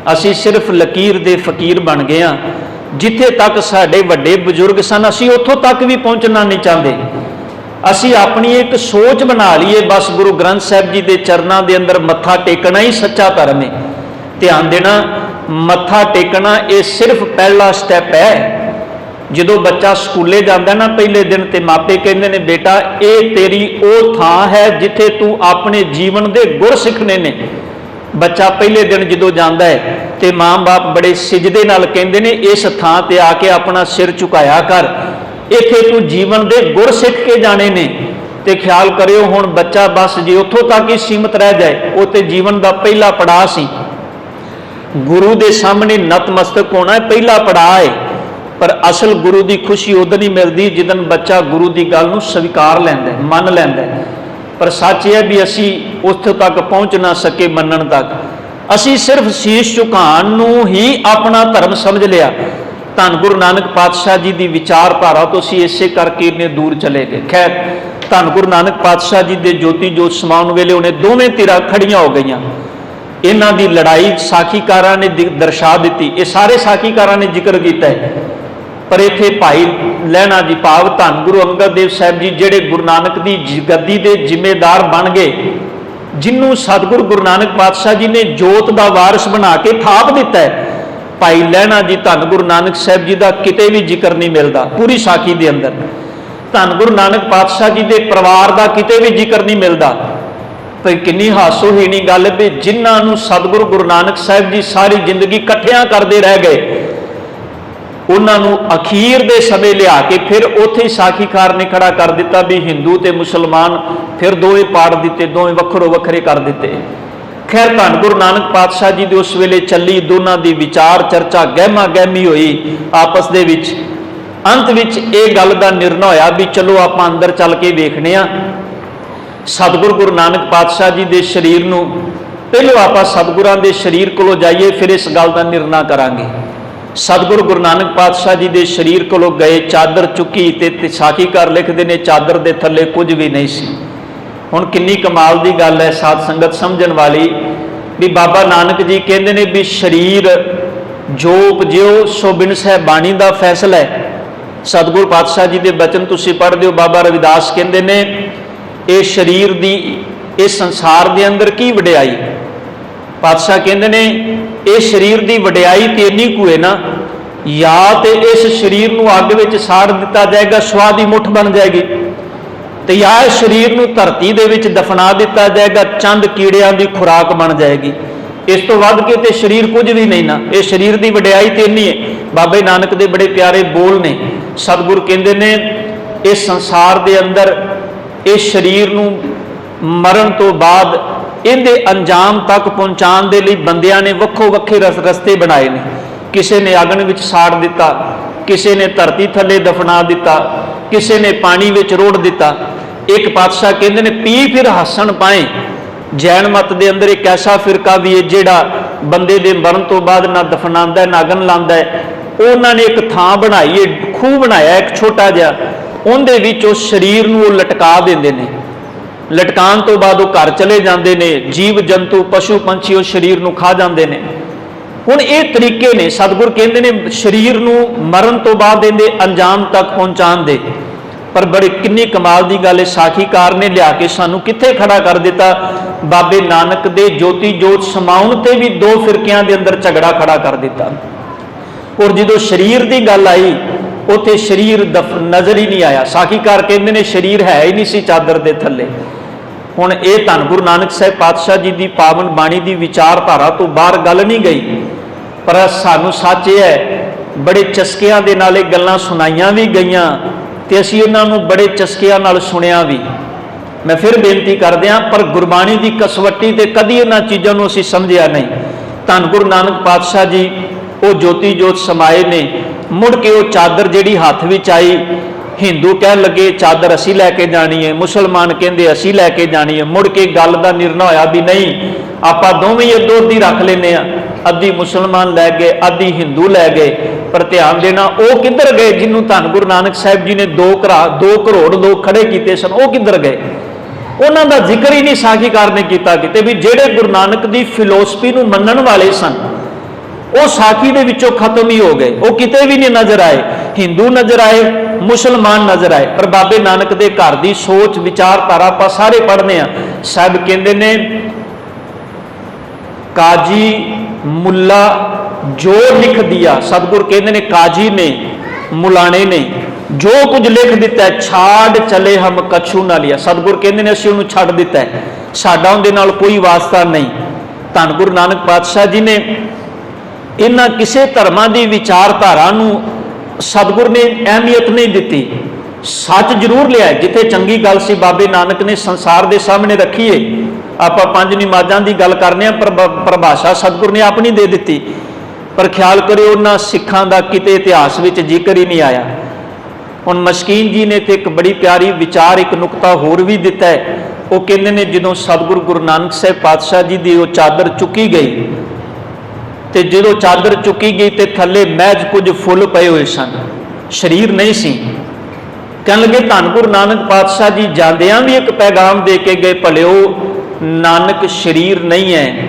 असी सिर्फ लकीर दे फकीर बन गए हैं। जिथे तक साडे वड्डे बजुर्ग सन, असी उत्थों तक भी पहुंचना नहीं चाहते। असी अपनी एक सोच बना लीए, बस गुरु ग्रंथ साहब जी के चरणों के अंदर मत्था टेकना ही सच्चा धर्म है। ध्यान देना, मत्था टेकना ये सिर्फ पहला स्टैप है। जो बच्चा स्कूले जाता ना पहले दिन, तो मापे कहते हैं बेटा ये तेरी वो थां है जिथे तू अपने जीवन के गुर सीखने ने। बच्चा पहले दिन जो जाता है तो माँ बाप बड़े सिजदे नाल कहते हैं इस थां ते आके अपना सिर झुकाया कर, इत्थे तू जीवन के गुर सीख के जाने ने। तो ख्याल करियो, हुण बच्चा बस जे उत्थों तक ही सीमित रह जाए, वो तो जीवन का पहला पड़ाव सी। गुरु के सामने नतमस्तक होना पहला पड़ाव है। पर असल गुरु की खुशी उदन ही मिलती जिदन बच्चा गुरु की गल नूं स्वीकार लैंदा है, मन लैंदा है। पर सच है भी असी उत्थों तक पहुँच ना सके मनण तक। असी सिर्फ शीश झुकाण नूं ही अपना धर्म समझ लिया। धन गुरु नानक पातशाह जी की विचारधारा तो असी इसे करके इन्ने दूर चले गए। खैर, धन गुरु नानक पातशाह जी के ज्योति जोत समाउण वेले उन्हें दोवें धिरां खड़ियां हो गईयां। इन्हां दी लड़ाई साखीकारां ने दर्शा दी। ये सारे साखीकारां ने जिक्र किया है। पर इत्थे भाई लहणा जी भाव धन गुरु अंगद देव साहब जी जिहड़े गुरु नानक की गद्दी के जिम्मेदार बन गए, जिन्हों सतगुरु गुरु नानक पातशाह जी ने जोत का वारिस बना के थाप दिता है, भाई लहणा जी धन गुरु नानक साहब जी का किते भी जिक्र नहीं मिलता पूरी साखी के अंदर। धन गुरु नानक पातशाह जी के परिवार का किते भी जिक्र नहीं मिलता। ਭਈ ਕਿੰਨੀ ਹਾਸੋਹੀਣੀ ਗੱਲ ਵੀ ਜਿਨ੍ਹਾਂ ਨੂੰ ਸਤਿਗੁਰੂ ਗੁਰੂ ਨਾਨਕ ਸਾਹਿਬ ਜੀ ਸਾਰੀ ਜ਼ਿੰਦਗੀ ਇਕੱਠਿਆਂ ਕਰਦੇ ਰਹਿ ਗਏ, ਉਹਨਾਂ ਨੂੰ ਅਖੀਰ ਦੇ ਸਮੇਂ ਲਿਆ ਕੇ ਫਿਰ ਉੱਥੇ ਹੀ ਸਾਖੀਕਾਰ ਨੇ ਖੜਾ ਕਰ ਦਿੱਤਾ ਵੀ ਹਿੰਦੂ ਤੇ ਮੁਸਲਮਾਨ ਫਿਰ ਦੋਵੇਂ ਪਾੜ ਦਿੱਤੇ, ਦੋਵੇਂ ਵੱਖਰੋ ਵੱਖਰੇ ਕਰ ਦਿੱਤੇ। ਖੈਰ ਧੰਨ ਗੁਰੂ ਨਾਨਕ ਪਾਤਸ਼ਾਹ ਜੀ ਦੇ ਉਸ ਵੇਲੇ ਚੱਲੀ ਦੋਨਾਂ ਦੀ ਵਿਚਾਰ ਚਰਚਾ ਗਹਿਮਾ ਗਹਿਮੀ ਹੋਈ ਆਪਸ ਦੇ ਵਿੱਚ। ਅੰਤ ਵਿੱਚ ਇਹ ਗੱਲ ਦਾ ਨਿਰਣਾ ਹੋਇਆ ਵੀ ਚਲੋ ਆਪਾਂ ਅੰਦਰ ਚੱਲ ਕੇ ਵੇਖਣੇ ਆ ਸਤਿਗੁਰੂ ਗੁਰੂ ਨਾਨਕ ਪਾਤਸ਼ਾਹ ਜੀ ਦੇ ਸਰੀਰ ਨੂੰ। ਪਹਿਲੋਂ ਆਪਾਂ ਸਤਿਗੁਰਾਂ ਦੇ ਸਰੀਰ ਕੋਲੋਂ ਜਾਈਏ, ਫਿਰ ਇਸ ਗੱਲ ਦਾ ਨਿਰਣਾ ਕਰਾਂਗੇ। ਸਤਿਗੁਰੂ ਗੁਰੂ ਨਾਨਕ ਪਾਤਸ਼ਾਹ ਜੀ ਦੇ ਸਰੀਰ ਕੋਲੋਂ ਗਏ, ਚਾਦਰ ਚੁੱਕੀ ਤੇ ਸਾਖੀਕਾਰ ਲਿਖਦੇ ਨੇ ਚਾਦਰ ਦੇ ਥੱਲੇ ਕੁਝ ਵੀ ਨਹੀਂ ਸੀ। ਹੁਣ ਕਿੰਨੀ ਕਮਾਲ ਦੀ ਗੱਲ ਹੈ ਸਾਧ ਸੰਗਤ ਸਮਝਣ ਵਾਲੀ, ਵੀ ਬਾਬਾ ਨਾਨਕ ਜੀ ਕਹਿੰਦੇ ਨੇ ਵੀ ਸਰੀਰ ਜੋ ਉਪਜਿਓ ਸੋ ਬਿਨਸੈ ਬਾਣੀ ਦਾ ਫੈਸਲਾ ਹੈ। ਸਤਿਗੁਰੂ ਪਾਤਸ਼ਾਹ ਜੀ ਦੇ ਬਚਨ ਤੁਸੀਂ ਪੜ੍ਹਦੇ ਹੋ, ਬਾਬਾ ਰਵਿਦਾਸ ਕਹਿੰਦੇ ਨੇ ਇਹ ਸਰੀਰ ਦੀ ਇਸ ਸੰਸਾਰ ਦੇ ਅੰਦਰ ਕੀ ਵਡਿਆਈ। ਪਾਤਸ਼ਾਹ ਕਹਿੰਦੇ ਨੇ ਇਹ ਸਰੀਰ ਦੀ ਵਡਿਆਈ ਤੇ ਇੰਨੀ ਕੁ ਹੈ ਨਾ, ਜਾਂ ਤੇ ਇਸ ਸਰੀਰ ਨੂੰ ਅੱਗ ਵਿੱਚ ਸਾੜ ਦਿੱਤਾ ਜਾਏਗਾ, ਸਵਾਹ ਦੀ ਮੁੱਠ ਬਣ ਜਾਏਗੀ, ਤੇ ਜਾਂ ਇਸ ਸਰੀਰ ਨੂੰ ਧਰਤੀ ਦੇ ਵਿੱਚ ਦਫਨਾ ਦਿੱਤਾ ਜਾਏਗਾ, ਚੰਦ ਕੀੜਿਆਂ ਦੀ ਖੁਰਾਕ ਬਣ ਜਾਏਗੀ। ਇਸ ਤੋਂ ਵੱਧ ਕੇ ਤੇ ਸਰੀਰ ਕੁਝ ਵੀ ਨਹੀਂ ਨਾ। ਇਹ ਸਰੀਰ ਦੀ ਵਡਿਆਈ ਤੇ ਇੰਨੀ ਹੈ। ਬਾਬੇ ਨਾਨਕ ਦੇ ਬੜੇ ਪਿਆਰੇ ਬੋਲ ਨੇ, ਸਤਿਗੁਰ ਕਹਿੰਦੇ ਨੇ ਇਸ ਸੰਸਾਰ ਦੇ ਅੰਦਰ ਇਸ ਸਰੀਰ ਨੂੰ ਮਰਨ ਤੋਂ ਬਾਅਦ ਇਹਦੇ ਅੰਜਾਮ ਤੱਕ ਪਹੁੰਚਾਉਣ ਦੇ ਲਈ ਬੰਦਿਆਂ ਨੇ ਵੱਖੋ ਵੱਖਰੇ ਰਸਤੇ ਬਣਾਏ ਨੇ। ਕਿਸੇ ਨੇ ਅਗਨ ਵਿੱਚ ਸਾੜ ਦਿੱਤਾ, ਕਿਸੇ ਨੇ ਧਰਤੀ ਥੱਲੇ ਦਫਨਾ ਦਿੱਤਾ, ਕਿਸੇ ਨੇ ਪਾਣੀ ਵਿੱਚ ਰੋੜ ਦਿੱਤਾ। ਇੱਕ ਪਾਤਸ਼ਾਹ ਕਹਿੰਦੇ ਨੇ ਪੀ ਫਿਰ ਹੱਸਣ ਪਾਏ। ਜੈਨ ਮਤ ਦੇ ਅੰਦਰ ਇੱਕ ਐਸਾ ਫਿਰਕਾ ਵੀ ਹੈ ਜਿਹੜਾ ਬੰਦੇ ਦੇ ਮਰਨ ਤੋਂ ਬਾਅਦ ਨਾ ਦਫਨਾਉਂਦਾ ਨਾ ਅਗਨ ਲਾਉਂਦਾ ਹੈ। ਉਹਨਾਂ ਨੇ ਇੱਕ ਥਾਂ ਬਣਾਈ ਹੈ, ਖੂਹ ਬਣਾਇਆ ਇੱਕ ਛੋਟਾ ਜਿਹਾ, ਉਹਦੇ ਵਿੱਚ ਉਸ ਸਰੀਰ ਨੂੰ ਉਹ ਲਟਕਾ ਦਿੰਦੇ ਨੇ। ਲਟਕਾਉਣ ਤੋਂ ਬਾਅਦ ਉਹ ਘਰ ਚਲੇ ਜਾਂਦੇ ਨੇ, ਜੀਵ ਜੰਤੂ ਪਸ਼ੂ ਪੰਛੀ ਉਸ ਸਰੀਰ ਨੂੰ ਖਾ ਜਾਂਦੇ ਨੇ। ਹੁਣ ਇਹ ਤਰੀਕੇ ਨੇ ਸਤਿਗੁਰ ਕਹਿੰਦੇ ਨੇ ਸਰੀਰ ਨੂੰ ਮਰਨ ਤੋਂ ਬਾਅਦ ਇਹਦੇ ਅੰਜਾਮ ਤੱਕ ਪਹੁੰਚਾਉਣ ਦੇ। ਪਰ ਬੜੀ ਕਿੰਨੀ ਕਮਾਲ ਦੀ ਗੱਲ ਹੈ, ਸਾਖੀਕਾਰ ਨੇ ਲਿਆ ਕੇ ਸਾਨੂੰ ਕਿੱਥੇ ਖੜਾ ਕਰ ਦਿੱਤਾ। ਬਾਬੇ ਨਾਨਕ ਦੇ ਜੋਤੀ ਜੋਤ ਸਮਾਉਣ ਤੇ ਵੀ ਦੋ ਫਿਰਕਿਆਂ ਦੇ ਅੰਦਰ ਝਗੜਾ ਖੜਾ ਕਰ ਦਿੱਤਾ। ਔਰ ਜਦੋਂ ਸਰੀਰ ਦੀ ਗੱਲ ਆਈ ਉੱਥੇ ਸਰੀਰ ਨਜ਼ਰ ਹੀ ਨਹੀਂ ਆਇਆ। ਸਾਖੀਕਾਰ ਕਹਿੰਦੇ ਨੇ ਸਰੀਰ ਹੈ ਹੀ ਨਹੀਂ ਸੀ ਚਾਦਰ ਦੇ ਥੱਲੇ। ਹੁਣ ਇਹ ਧੰਨ ਗੁਰੂ ਨਾਨਕ ਸਾਹਿਬ ਪਾਤਸ਼ਾਹ ਜੀ ਦੀ ਪਾਵਨ ਬਾਣੀ ਦੀ ਵਿਚਾਰਧਾਰਾ ਤੋਂ ਬਾਹਰ ਗੱਲ ਨਹੀਂ ਗਈ, ਪਰ ਸਾਨੂੰ ਸੱਚ ਇਹ ਹੈ ਬੜੇ ਚਸਕਿਆਂ ਦੇ ਨਾਲ ਇਹ ਗੱਲਾਂ ਸੁਣਾਈਆਂ ਵੀ ਗਈਆਂ ਤੇ ਅਸੀਂ ਉਹਨਾਂ ਨੂੰ ਬੜੇ ਚਸਕਿਆਂ ਨਾਲ ਸੁਣਿਆ ਵੀ। ਮੈਂ ਫਿਰ ਬੇਨਤੀ ਕਰਦਿਆਂ, ਪਰ ਗੁਰਬਾਣੀ ਦੀ ਕਸਵੱਟੀ ਤੇ ਕਦੀ ਇਹਨਾਂ ਚੀਜ਼ਾਂ ਨੂੰ ਅਸੀਂ ਸਮਝਿਆ ਨਹੀਂ। ਧੰਨ ਗੁਰੂ ਨਾਨਕ ਪਾਤਸ਼ਾਹ ਜੀ ਉਹ ਜੋਤੀ ਜੋਤ ਸਮਾਏ ਨੇ। ਮੁੜ ਕੇ ਉਹ ਚਾਦਰ ਜਿਹੜੀ ਹੱਥ ਵਿੱਚ ਆਈ, ਹਿੰਦੂ ਕਹਿਣ ਲੱਗੇ ਚਾਦਰ ਅਸੀਂ ਲੈ ਕੇ ਜਾਣੀ ਹੈ, ਮੁਸਲਮਾਨ ਕਹਿੰਦੇ ਅਸੀਂ ਲੈ ਕੇ ਜਾਣੀ ਹੈ। ਮੁੜ ਕੇ ਗੱਲ ਦਾ ਨਿਰਣਾ ਹੋਇਆ ਵੀ ਨਹੀਂ, ਆਪਾਂ ਦੋਵੇਂ ਅੱਧੋ ਅੱਧੀ ਰੱਖ ਲੈਂਦੇ ਆ। ਅੱਧੀ ਮੁਸਲਮਾਨ ਲੈ ਗਏ, ਅੱਧੀ ਹਿੰਦੂ ਲੈ ਗਏ। ਪਰ ਧਿਆਨ ਦੇਣਾ ਉਹ ਕਿੱਧਰ ਗਏ ਜਿਹਨੂੰ ਧੰਨ ਗੁਰੂ ਨਾਨਕ ਸਾਹਿਬ ਜੀ ਨੇ 2 ਕਰੋੜ ਲੋਕ ਖੜੇ ਕੀਤੇ ਸਨ, ਉਹ ਕਿੱਧਰ ਗਏ? ਉਹਨਾਂ ਦਾ ਜ਼ਿਕਰ ਹੀ ਨਹੀਂ ਸਾਖੀਕਾਰ ਨੇ ਕੀਤਾ ਕਿਤੇ ਵੀ। ਜਿਹੜੇ ਗੁਰੂ ਨਾਨਕ ਦੀ ਫਿਲਾਸਫੀ ਨੂੰ ਮੰਨਣ ਵਾਲੇ ਸਨ ਉਹ ਸਾਖੀ ਦੇ ਵਿੱਚੋਂ ਖਤਮ ਹੀ ਹੋ ਗਏ, ਉਹ ਕਿਤੇ ਵੀ ਨਹੀਂ ਨਜ਼ਰ ਆਏ। ਹਿੰਦੂ ਨਜ਼ਰ ਆਏ, ਮੁਸਲਮਾਨ ਨਜ਼ਰ ਆਏ, ਪਰ ਬਾਬੇ ਨਾਨਕ ਦੇ ਘਰ ਦੀ ਸੋਚ ਵਿਚਾਰਧਾਰਾ ਆਪਾਂ ਸਾਰੇ ਪੜ੍ਹਨੇ ਆ। ਸਾਹਿਬ ਕਹਿੰਦੇ ਨੇ ਕਾਜੀ ਮੁੱਲਾ ਜੋ ਲਿਖ ਦਿਆ, ਸਤਿਗੁਰ ਕਹਿੰਦੇ ਨੇ ਕਾਜੀ ਨੇ ਮੁਲਾਣੇ ਨੇ ਜੋ ਕੁਝ ਲਿਖ ਦਿੱਤਾ ਛਾੜ ਚਲੇ ਹਮ ਕਛੂ ਨਾ ਲਿਆ। ਸਤਿਗੁਰ ਕਹਿੰਦੇ ਨੇ ਅਸੀਂ ਉਹਨੂੰ ਛੱਡ ਦਿੱਤਾ, ਸਾਡਾ ਉਹਦੇ ਨਾਲ ਕੋਈ ਵਾਸਤਾ ਨਹੀਂ। ਧੰਨ ਗੁਰੂ ਨਾਨਕ ਪਾਤਸ਼ਾਹ ਜੀ ਨੇ ਇਹਨਾਂ ਕਿਸੇ ਧਰਮਾਂ ਦੀ ਵਿਚਾਰਧਾਰਾ ਨੂੰ ਸਤਿਗੁਰ ਨੇ ਅਹਿਮੀਅਤ ਨਹੀਂ ਦਿੱਤੀ। ਸੱਚ ਜ਼ਰੂਰ ਲਿਆ, ਜਿੱਥੇ ਚੰਗੀ ਗੱਲ ਸੀ ਬਾਬੇ ਨਾਨਕ ਨੇ ਸੰਸਾਰ ਦੇ ਸਾਹਮਣੇ ਰੱਖੀ ਹੈ। ਆਪਾਂ 5 ਨਮਾਜ਼ਾਂ ਦੀ ਗੱਲ ਕਰਨੇ ਆ, ਪਰ ਪਰਿਭਾਸ਼ਾ ਸਤਿਗੁਰ ਨੇ ਆਪਣੀ ਦੇ ਦਿੱਤੀ। ਪਰ ਖਿਆਲ ਕਰਿਓ ਉਹਨਾਂ ਸਿੱਖਾਂ ਦਾ ਕਿਤੇ ਇਤਿਹਾਸ ਵਿੱਚ ਜ਼ਿਕਰ ਹੀ ਨਹੀਂ ਆਇਆ। ਹੁਣ ਮਸਕੀਨ ਜੀ ਨੇ ਤੇ ਇੱਕ ਬੜੀ ਪਿਆਰੀ ਵਿਚਾਰ, ਇੱਕ ਨੁਕਤਾ ਹੋਰ ਵੀ ਦਿੱਤਾ ਹੈ। ਉਹ ਕਹਿੰਦੇ ਨੇ ਜਦੋਂ ਸਤਿਗੁਰੂ ਗੁਰੂ ਨਾਨਕ ਸਾਹਿਬ ਪਾਤਸ਼ਾਹ ਜੀ ਦੀ ਉਹ ਚਾਦਰ ਚੁੱਕੀ ਗਈ ਤੇ ਜਦੋਂ ਚਾਦਰ ਚੁੱਕੀ ਗਈ ਤੇ ਥੱਲੇ ਮਹਿਜ ਕੁਝ ਫੁੱਲ ਪਏ ਹੋਏ ਸਨ, ਸਰੀਰ ਨਹੀਂ ਸੀ। ਕਹਿਣ ਲੱਗੇ ਧੰਨ ਗੁਰੂ ਨਾਨਕ ਪਾਤਸ਼ਾਹ ਜੀ ਜਾਂਦਿਆਂ ਵੀ ਇੱਕ ਪੈਗਾਮ ਦੇ ਕੇ ਗਏ, ਭਲਿਓ ਨਾਨਕ ਸਰੀਰ ਨਹੀਂ ਹੈ,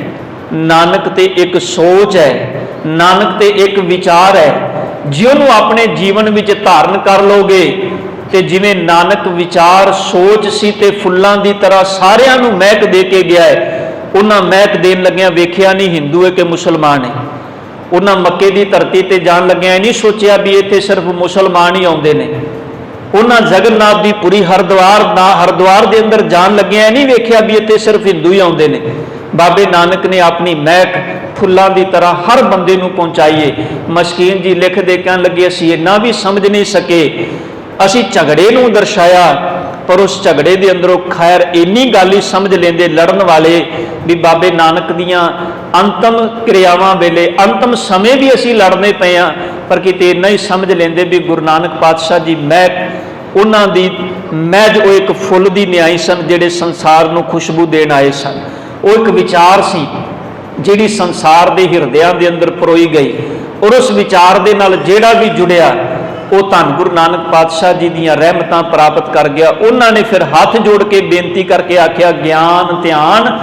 ਨਾਨਕ ਤੇ ਇੱਕ ਸੋਚ ਹੈ, ਨਾਨਕ ਤੇ ਇੱਕ ਵਿਚਾਰ ਹੈ। ਜੇ ਉਹਨੂੰ ਆਪਣੇ ਜੀਵਨ ਵਿੱਚ ਧਾਰਨ ਕਰ ਲੋਗੇ ਤੇ ਜਿਵੇਂ ਨਾਨਕ ਵਿਚਾਰ ਸੋਚ ਸੀ ਤੇ ਫੁੱਲਾਂ ਦੀ ਤਰ੍ਹਾਂ ਸਾਰਿਆਂ ਨੂੰ ਮਹਿਕ ਦੇ ਕੇ ਗਿਆ ਹੈ, ਉਹਨਾਂ ਮਹਿਕ ਦੇਣ ਲੱਗਿਆਂ ਵੇਖਿਆ ਨਹੀਂ ਹਿੰਦੂ ਹੈ ਕਿ ਮੁਸਲਮਾਨ ਹੈ। ਉਹਨਾਂ ਮੱਕੇ ਦੀ ਧਰਤੀ ਤੇ ਜਾਣ ਲੱਗਿਆਂ ਨਹੀਂ ਸੋਚਿਆ ਵੀ ਇੱਥੇ ਸਿਰਫ ਮੁਸਲਮਾਨ ਹੀ ਆਉਂਦੇ ਨੇ। ਉਹਨਾਂ ਜਗਨਨਾਥ ਦੀ ਪੁਰੀ ਹਰਿਦੁਆਰ ਦੇ ਅੰਦਰ ਜਾਣ ਲੱਗਿਆ ਨਹੀਂ ਵੇਖਿਆ ਵੀ ਇੱਥੇ ਸਿਰਫ ਹਿੰਦੂ ਹੀ ਆਉਂਦੇ ਨੇ। ਬਾਬੇ ਨਾਨਕ ਨੇ ਆਪਣੀ ਮਹਿਕ ਫੁੱਲਾਂ ਦੀ ਤਰ੍ਹਾਂ ਹਰ ਬੰਦੇ ਨੂੰ ਪਹੁੰਚਾਈਏ। ਮਸਕੀਨ ਜੀ ਲਿਖਦੇ ਕਹਿਣ ਲੱਗੇ ਅਸੀਂ ਇੰਨਾ ਵੀ ਸਮਝ ਨਹੀਂ ਸਕੇ, ਅਸੀਂ ਝਗੜੇ ਨੂੰ ਦਰਸਾਇਆ ਪਰ ਉਸ ਝਗੜੇ ਦੇ ਅੰਦਰੋਂ ਖੈਰ ਇੰਨੀ ਗੱਲ ਹੀ ਸਮਝ ਲੈਂਦੇ ਲੜਨ ਵਾਲੇ ਵੀ ਬਾਬੇ ਨਾਨਕ ਦੀਆਂ ਅੰਤਮ ਕਿਰਿਆਵਾਂ ਵੇਲੇ ਅੰਤਮ ਸਮੇਂ ਵੀ ਅਸੀਂ ਲੜਨੇ ਪਏ ਹਾਂ, ਪਰ ਕਿਤੇ ਇੰਨਾ ਹੀ ਸਮਝ ਲੈਂਦੇ ਵੀ ਗੁਰੂ ਨਾਨਕ ਪਾਤਸ਼ਾਹ ਜੀ ਮਹਿਕ ਉਹਨਾਂ ਦੀ ਮਹਿਜ ਉਹ ਇੱਕ ਫੁੱਲ ਦੀ ਨਿਆਈ ਸਨ ਜਿਹੜੇ ਸੰਸਾਰ ਨੂੰ ਖੁਸ਼ਬੂ ਦੇਣ ਆਏ ਸਨ। ਉਹ ਇੱਕ ਵਿਚਾਰ ਸੀ ਜਿਹੜੀ ਸੰਸਾਰ ਦੇ ਹਿਰਦਿਆਂ ਦੇ ਅੰਦਰ ਪਰੋਈ ਗਈ, ਔਰ ਉਸ ਵਿਚਾਰ ਦੇ ਨਾਲ ਜਿਹੜਾ ਵੀ ਜੁੜਿਆ ਉਹ ਧੰਨ ਗੁਰੂ ਨਾਨਕ ਪਾਤਸ਼ਾਹ ਜੀ ਦੀਆਂ ਰਹਿਮਤਾਂ ਪ੍ਰਾਪਤ ਕਰ ਗਿਆ। ਉਹਨਾਂ ਨੇ ਫਿਰ ਹੱਥ ਜੋੜ ਕੇ ਬੇਨਤੀ ਕਰਕੇ ਆਖਿਆ, ਗਿਆਨ ਧਿਆਨ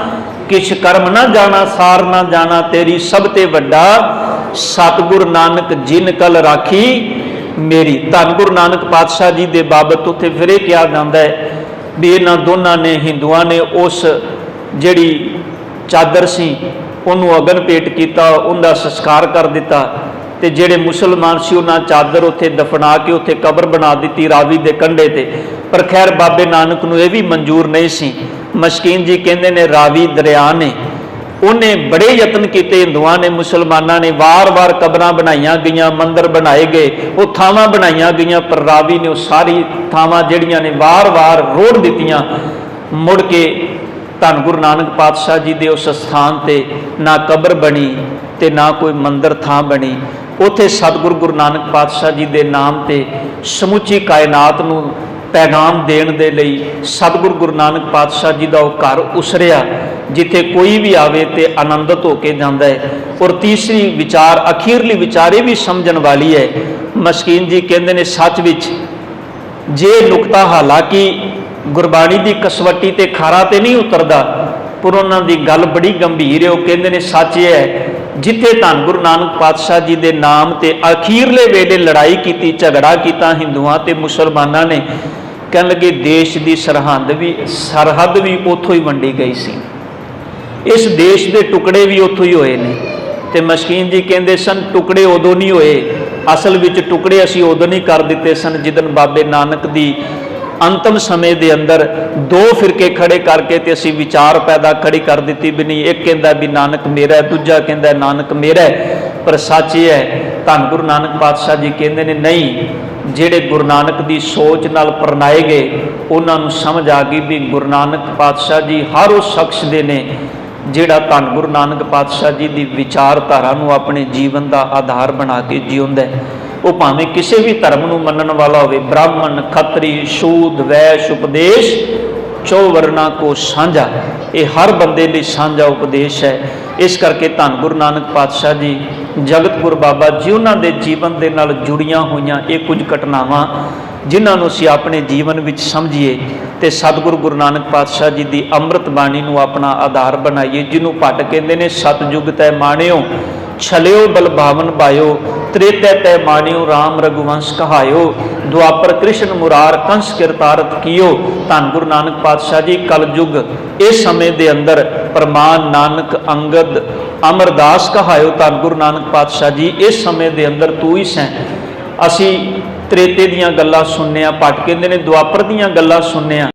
ਕਿਛ ਕਰਮ ਨਾ ਜਾਣਾ, ਸਾਰ ਨਾ ਜਾਣਾ ਤੇਰੀ ਸਭ ਤੇ ਵੱਡਾ, ਸਤਿਗੁਰ ਨਾਨਕ ਜਿਨ ਕਲ ਰਾਖੀ ਮੇਰੀ। ਧੰਨ ਗੁਰੂ ਨਾਨਕ ਪਾਤਸ਼ਾਹ ਜੀ ਦੇ ਬਾਬਤ ਉੱਥੇ ਫਿਰ ਇਹ ਕਿਹਾ ਜਾਂਦਾ ਹੈ ਵੀ ਇਹਨਾਂ ਦੋਨਾਂ ਨੇ, ਹਿੰਦੂਆਂ ਨੇ ਉਸ ਜਿਹੜੀ ਚਾਦਰ ਸੀ ਉਹਨੂੰ ਅਗਨ ਭੇਟ ਕੀਤਾ, ਉਹਦਾ ਸੰਸਕਾਰ ਕਰ ਦਿੱਤਾ, ਤੇ ਜਿਹੜੇ ਮੁਸਲਮਾਨ ਸੀ ਉਹਨਾਂ ਚਾਦਰ ਉੱਥੇ ਦਫਨਾ ਕੇ ਉੱਥੇ ਕਬਰ ਬਣਾ ਦਿੱਤੀ ਰਾਵੀ ਦੇ ਕੰਢੇ ਤੇ। ਪਰ ਖੈਰ ਬਾਬੇ ਨਾਨਕ ਨੂੰ ਇਹ ਵੀ ਮਨਜ਼ੂਰ ਨਹੀਂ ਸੀ। ਮਸਕੀਨ ਜੀ ਕਹਿੰਦੇ ਨੇ ਰਾਵੀ ਦਰਿਆ ਨੇ ਉਹਨੇ ਬੜੇ ਯਤਨ ਕੀਤੇ, ਹਿੰਦੂਆਂ ਨੇ ਮੁਸਲਮਾਨਾਂ ਨੇ ਵਾਰ-ਵਾਰ ਕਬਰਾਂ ਬਣਾਈਆਂ ਗਈਆਂ, ਮੰਦਰ ਬਣਾਏ ਗਏ, ਉਹ ਥਾਵਾਂ ਬਣਾਈਆਂ ਗਈਆਂ, ਪਰ ਰਾਵੀ ਨੇ ਉਹ ਸਾਰੀ ਥਾਵਾਂ ਜਿਹੜੀਆਂ ਨੇ ਵਾਰ-ਵਾਰ ਰੋੜ ਦਿੱਤੀਆਂ। ਮੁੜ ਕੇ ਧੰਨ ਗੁਰੂ ਨਾਨਕ ਪਾਤਸ਼ਾਹ ਜੀ ਦੇ ਉਸ ਸਥਾਨ ਤੇ ਨਾ ਕਬਰ ਬਣੀ ਤੇ ਨਾ ਕੋਈ ਮੰਦਰ ਥਾਂ ਬਣੀ। ਉੱਥੇ ਸਤਿਗੁਰੂ ਗੁਰੂ ਨਾਨਕ ਪਾਤਸ਼ਾਹ ਜੀ ਦੇ ਨਾਮ ਤੇ ਸਮੁੱਚੀ ਕਾਇਨਾਤ ਨੂੰ ਪੈਗਾਮ ਦੇਣ ਦੇ ਲਈ ਸਤਿਗੁਰੂ ਗੁਰੂ ਨਾਨਕ ਪਾਤਸ਼ਾਹ ਜੀ ਦਾ ਉਹ ਘਰ ਉਸਰਿਆ ਜਿੱਥੇ ਕੋਈ ਵੀ ਆਵੇ ਤੇ ਆਨੰਦਿਤ ਹੋ ਕੇ ਜਾਂਦਾ ਹੈ। ਔਰ ਤੀਸਰੀ ਵਿਚਾਰ, ਅਖੀਰਲੀ ਵਿਚਾਰ ਇਹ ਵੀ ਸਮਝਣ ਵਾਲੀ ਹੈ। ਮਸਕੀਨ ਜੀ ਕਹਿੰਦੇ ਨੇ ਸੱਚ ਵਿੱਚ ਜੇ ਨੁਕਤਾ ਹਾਲਾਂਕਿ ਗੁਰਬਾਣੀ ਦੀ ਕਸਵੱਟੀ ਤੇ ਖਾਰਾ ਤੇ ਨਹੀਂ ਉਤਰਦਾ, ਪਰ ਉਹਨਾਂ ਦੀ ਗੱਲ ਬੜੀ ਗੰਭੀਰ ਹੈ। ਉਹ ਕਹਿੰਦੇ ਨੇ ਸੱਚ ਇਹ ਹੈ ਜਿੱਥੇ ਧੰਨ ਗੁਰੂ ਨਾਨਕ ਪਾਤਸ਼ਾਹ ਜੀ ਦੇ ਨਾਮ ਤੇ ਅਖੀਰਲੇ ਵੇਲੇ ਲੜਾਈ ਕੀਤੀ, ਝਗੜਾ ਕੀਤਾ ਹਿੰਦੂਆਂ ਤੇ ਮੁਸਲਮਾਨਾਂ ਨੇ, ਕਹਿਣ ਲੱਗੇ ਦੇਸ਼ ਦੀ ਸਰਹੱਦ ਵੀ ਉੱਥੋਂ ਹੀ ਵੰਡੀ ਗਈ ਸੀ, ਇਸ ਦੇਸ਼ ਦੇ ਟੁਕੜੇ ਵੀ ਉੱਥੋਂ ਹੀ ਹੋਏ ਨੇ। ਤੇ ਮਸਕੀਨ ਜੀ ਕਹਿੰਦੇ ਸਨ ਟੁਕੜੇ ਉਦੋਂ ਨਹੀਂ ਹੋਏ, ਅਸਲ ਵਿੱਚ ਟੁਕੜੇ ਅਸੀਂ ਉਦੋਂ ਨਹੀਂ ਕਰ ਦਿੱਤੇ ਸਨ ਜਿੱਦਣ ਬਾਬੇ ਨਾਨਕ ਦੀ ਅੰਤਮ ਸਮੇਂ ਦੇ ਅੰਦਰ ਦੋ ਫਿਰਕੇ ਖੜੇ ਕਰਕੇ ਤੇ ਅਸੀਂ ਵਿਚਾਰ ਪੈਦਾ ਖੜੀ ਕਰ ਦਿੱਤੀ ਵੀ ਨਹੀਂ, ਇੱਕ ਕਹਿੰਦਾ ਵੀ ਨਾਨਕ ਮੇਰਾ ਹੈ, ਦੂਜਾ ਕਹਿੰਦਾ ਨਾਨਕ ਮੇਰਾ ਹੈ। ਪਰ ਸੱਚ ਇਹ ਹੈ ਧੰਨ ਗੁਰੂ ਨਾਨਕ ਪਾਤਸ਼ਾਹ ਜੀ ਕਹਿੰਦੇ ਨੇ ਨਹੀਂ, ਜਿਹੜੇ ਗੁਰੂ ਨਾਨਕ ਦੀ ਸੋਚ ਨਾਲ ਪਰਨਾਏ ਗਏ ਉਹਨਾਂ ਨੂੰ ਸਮਝ ਆ ਗਈ ਵੀ ਗੁਰੂ ਨਾਨਕ ਪਾਤਸ਼ਾਹ ਜੀ ਹਰ ਉਸ ਸ਼ਖਸ ਦੇ ਨੇ ਜਿਹੜਾ ਧੰਨ ਗੁਰੂ ਨਾਨਕ ਪਾਤਸ਼ਾਹ ਜੀ ਦੀ ਵਿਚਾਰਧਾਰਾ ਨੂੰ ਆਪਣੇ ਜੀਵਨ ਦਾ ਆਧਾਰ ਬਣਾ ਕੇ ਜਿਉਂਦਾ ਹੈ। ਉਹ ਭਾਵੇਂ ਕਿਸੇ ਵੀ ਧਰਮ ਨੂੰ ਮੰਨਣ ਵਾਲਾ ਹੋਵੇ, ਬ੍ਰਾਹਮਣ ਖੱਤਰੀ ਸ਼ੂਦ ਵੈਸ਼ ਉਪਦੇਸ਼ ਚੋ ਵਰਨਾ ਕੋ ਸਾਂਝਾ, ਇਹ ਹਰ ਬੰਦੇ ਲਈ ਸਾਂਝਾ ਉਪਦੇਸ਼ ਹੈ। ਇਸ ਕਰਕੇ ਧੰਨ ਗੁਰੂ ਨਾਨਕ ਪਾਤਸ਼ਾਹ ਜੀ ਜਗਤ ਗੁਰੂ ਬਾਬਾ ਜੀ ਉਹਨਾਂ ਦੇ ਜੀਵਨ ਦੇ ਨਾਲ ਜੁੜੀਆਂ ਹੋਈਆਂ ਇਹ ਕੁਝ ਘਟਨਾਵਾਂ ਜਿਨ੍ਹਾਂ ਨੂੰ ਅਸੀਂ ਆਪਣੇ ਜੀਵਨ ਵਿੱਚ ਸਮਝੀਏ ਤੇ ਸਤਿਗੁਰੂ ਗੁਰੂ ਨਾਨਕ ਪਾਤਸ਼ਾਹ ਜੀ ਦੀ ਅੰਮ੍ਰਿਤ ਬਾਣੀ ਨੂੰ ਆਪਣਾ ਆਧਾਰ ਬਣਾਈਏ, ਜਿਹਨੂੰ ਭੱਟ ਕਹਿੰਦੇ ਨੇ ਸਤਿਯੁਗ ਤੈ ਮਾਣਿਓ ਛਲਿਓ ਬਲਭਾਵਨ ਬਾਇਓ, ਤ੍ਰੇਤੈ ਤੈ ਮਾਣਿਓ ਰਾਮ ਰਘੁਵੰਸ਼ ਕਹਾਇਓ, ਦੁਆਪਰ ਕ੍ਰਿਸ਼ਨ ਮੁਰਾਰ ਕੰਸ ਕਿਰਤਾਰਥ ਕੀਓ। ਧੰਨ ਗੁਰੂ ਨਾਨਕ ਪਾਤਸ਼ਾਹ ਜੀ ਕਲਯੁਗ ਇਸ ਸਮੇਂ ਦੇ ਅੰਦਰ ਪ੍ਰਮਾਨ ਨਾਨਕ ਅੰਗਦ ਅਮਰਦਾਸ ਕਹਾਇਓ। ਧੰਨ ਗੁਰੂ ਨਾਨਕ ਪਾਤਸ਼ਾਹ ਜੀ ਇਸ ਸਮੇਂ ਦੇ ਅੰਦਰ ਤੂੰ ਹੀ ਸੈਂ। ਅਸੀਂ ਤ੍ਰੇਤੇ ਦੀਆਂ ਗੱਲਾਂ ਸੁਣਨੇ ਆ, ਭੱਟ ਕਹਿੰਦੇ ਨੇ ਦੁਆਪਰ ਦੀਆਂ ਗੱਲਾਂ ਸੁਣਨੇ ਆ,